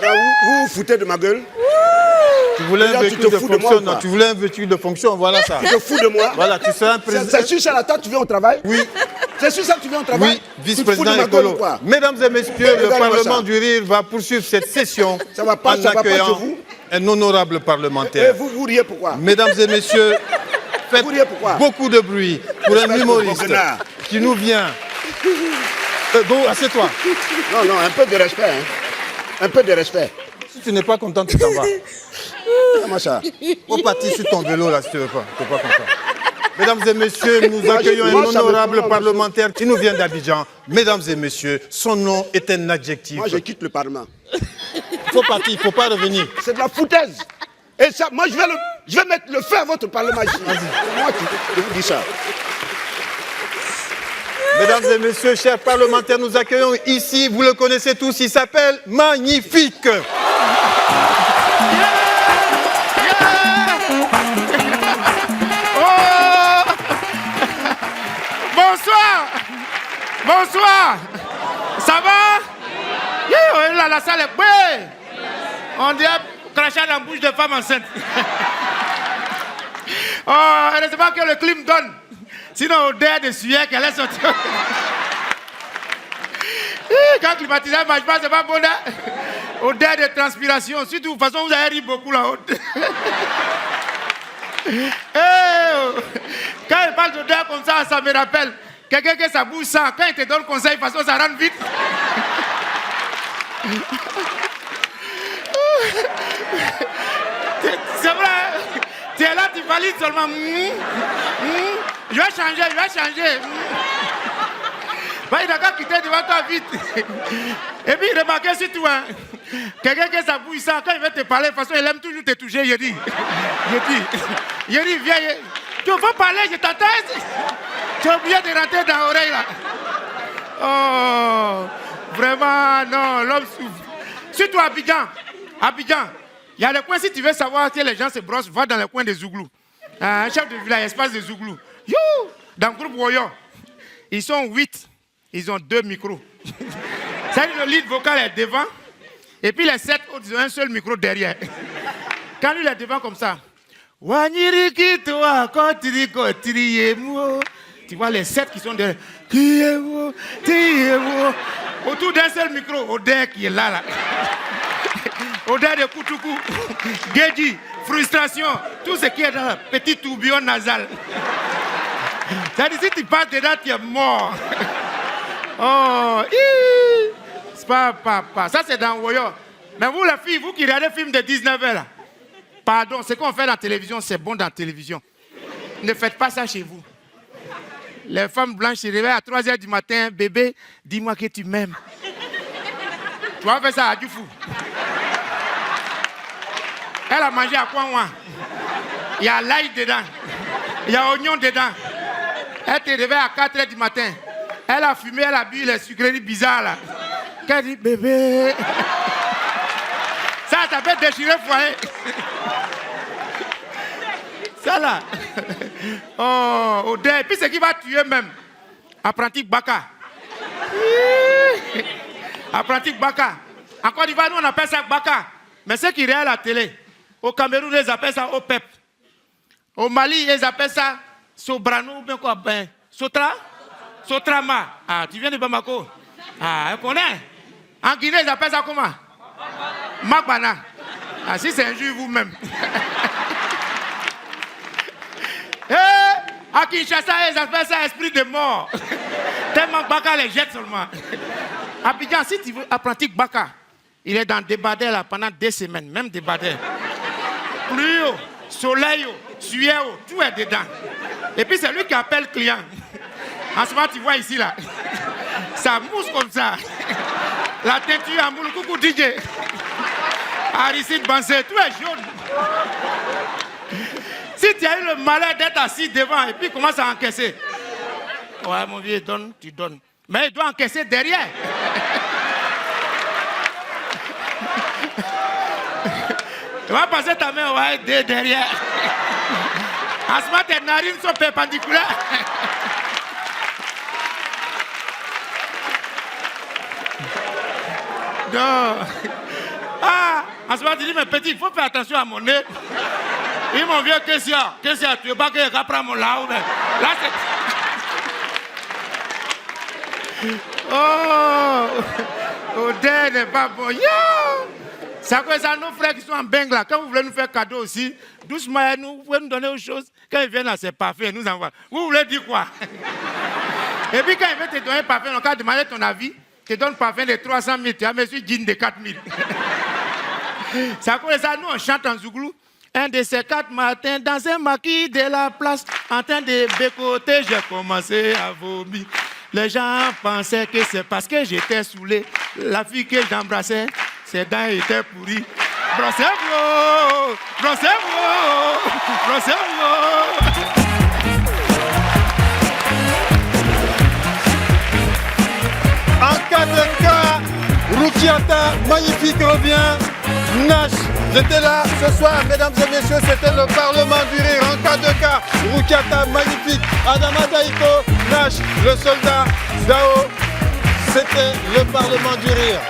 Alors, vous vous foutez de ma gueule? Tu voulais un véhicule de fonction, non, tu voulais un véhicule de fonction, voilà ça. Tu te fous de moi? Voilà, tu seras un président. C'est sur ça la table, tu viens au travail? Oui. C'est sur ça que tu viens au travail? Oui, vice-président écolo. Mesdames et messieurs, le Parlement du Rire va poursuivre cette session en accueillant un honorable parlementaire. Et vous riez pourquoi? Mesdames et messieurs, faites beaucoup de bruit pour un humoriste qui nous vient. Go, assieds-toi. Non, un peu de respect. Hein. Un peu de respect. Si tu n'es pas content, tu t'en vas. Comment ça? Faut partir sur ton vélo là si tu veux pas. Tu n'es pas content. Mesdames et messieurs, nous accueillons un honorable parlementaire qui nous vient d'Abidjan. Mesdames et messieurs, son nom est un adjectif. Moi, je quitte le Parlement. Il faut partir, il ne faut pas revenir. C'est de la foutaise. Et ça, moi, je vais mettre le feu à votre Parlement ici. Moi, je vous dis ça. Mesdames et messieurs, chers parlementaires, nous accueillons ici, vous le connaissez tous, il s'appelle Magnifique. Bonsoir. Bonsoir. Ça va? Là, la salle est belle. On dirait cracher dans la bouche de femme enceinte. Oh, heureusement que le clim donne. Sinon, odeur de sueur qu'elle est sortie. Quand le climatiseur ne marche pas, c'est pas bon. Odeur de transpiration. Surtout, de toute façon, vous avez ri beaucoup là-haut. Quand il parle d'odeur comme ça, ça me rappelle quelqu'un qui sa bouche sent. Quand il te donne conseil, de toute façon, ça rentre vite. C'est vrai. Tu es là, tu valides seulement. Je vais changer. Il n'a qu'à quitter devant toi vite. Et puis, remarquez surtout, hein, quelqu'un qui sa bouche sent, quand il veut te parler, de toute façon, il aime toujours te toucher. Je dis, viens. Tu veux parler, je t'attends. Tu as oublié de rentrer dans l'oreille là. Oh, vraiment, non, l'homme souffre. Surtout à Abidjan. Il y a des coins, si tu veux savoir que les gens se brossent, va dans les coins des Zouglous. Un chef de village, espace des Zouglous. Dans le groupe Woyo, ils sont 8. Ils ont 2 micros. C'est-à-dire le lead vocal est devant. Et puis les 7 autres, ils ont un seul micro derrière. Quand lui il est devant comme ça. Tu vois les 7 qui sont derrière. Autour d'un seul micro, Odeur qui est là. Odeur de Koutoukou, Guédi, frustration, tout ce qui est dans le petit tourbillon nasal. C'est-à-dire, si tu passes dedans, tu es mort. Oh, c'est pas. Ça, c'est dans Woyo. Mais vous, les filles, vous qui regardez des films de 19h, là, pardon, ce qu'on fait dans la télévision, c'est bon dans la télévision. Ne faites pas ça chez vous. Les femmes blanches se réveillent à 3h du matin. Bébé, dis-moi que tu m'aimes. Tu vas faire ça à Dioufou. Elle a mangé à quoi, moi? Il y a l'ail dedans. Il y a oignon dedans. Elle te réveille à 4h du matin. Elle a fumé, elle a bu les sucreries bizarres là. Qu'elle dit, bébé. Ça peut déchirer le foyer. Ça là. Oh, Odeur. Et puis ce qui va tuer même. Apprenti Baka. Apprenti Baka. En Côte d'Ivoire, nous on appelle ça Baka. Mais ceux qui regardent la télé, au Cameroun, ils appellent ça OPEP. Au Mali, ils appellent ça Sobrano ou bien quoi? Ben, Sotrama. Ah, tu viens de Bamako? Ah, elle connaît. En Guinée, ils appellent ça comment? Magbana. Ah, si c'est un jus vous-même. À Kinshasa, ils appellent ça esprit de mort. Tellement Baka les jette seulement. Abidjan, si tu veux apprenti Baka, il est dans Débadé là pendant 2 semaines, même Débadé. Pluie, soleil, sueur, tout est dedans. Et puis c'est lui qui appelle client. En ce moment, tu vois ici là, ça mousse comme ça. La teinture à moule, coucou DJ. Aristide Bansé, tout est jaune. Si tu as eu le malheur d'être assis devant et puis commence à encaisser. Ouais, mon vieux, donne, tu donnes. Mais il doit encaisser derrière. Tu vas passer ta main ouais, derrière. En ce moment, tes narines sont perpendiculaires. Non. Ah, en ce moment, tu dis, mais petit, il faut faire attention à mon nez. Il m'en vient, qu'est-ce qu'il y a? Tu veux pas que je prenne mon là-haut? Là, c'est... Oh, Odé n'est pas bon. Yo! Ça que ça, nos frères qui sont en Bengue là, quand vous voulez nous faire cadeau aussi, doucement, vous pouvez nous donner autre chose. Quand ils viennent là, c'est parfait, nous envoient. Vous voulez dire quoi? Et puis quand ils veulent te donner parfait, on va demander ton avis, te donne parfum de 300 000, tu as monsieur jean de 4 000. Ça que ça, nous on chante en zouglou. Un de ces 4 matins, dans un maquis de la place, en train de bécoter, j'ai commencé à vomir. Les gens pensaient que c'est parce que j'étais saoulé. La fille que j'embrassais, ses dents étaient pourries. Brossez-vous, brossez-vous, brossez-vous. En cas de cas, Roukiata, magnifique, revient. Nash, j'étais là ce soir, mesdames et messieurs, c'était le Parlement du Rire. En cas de cas, Roukiata, magnifique. Adama Daïko, Nash, le soldat, Dao, c'était le Parlement du Rire.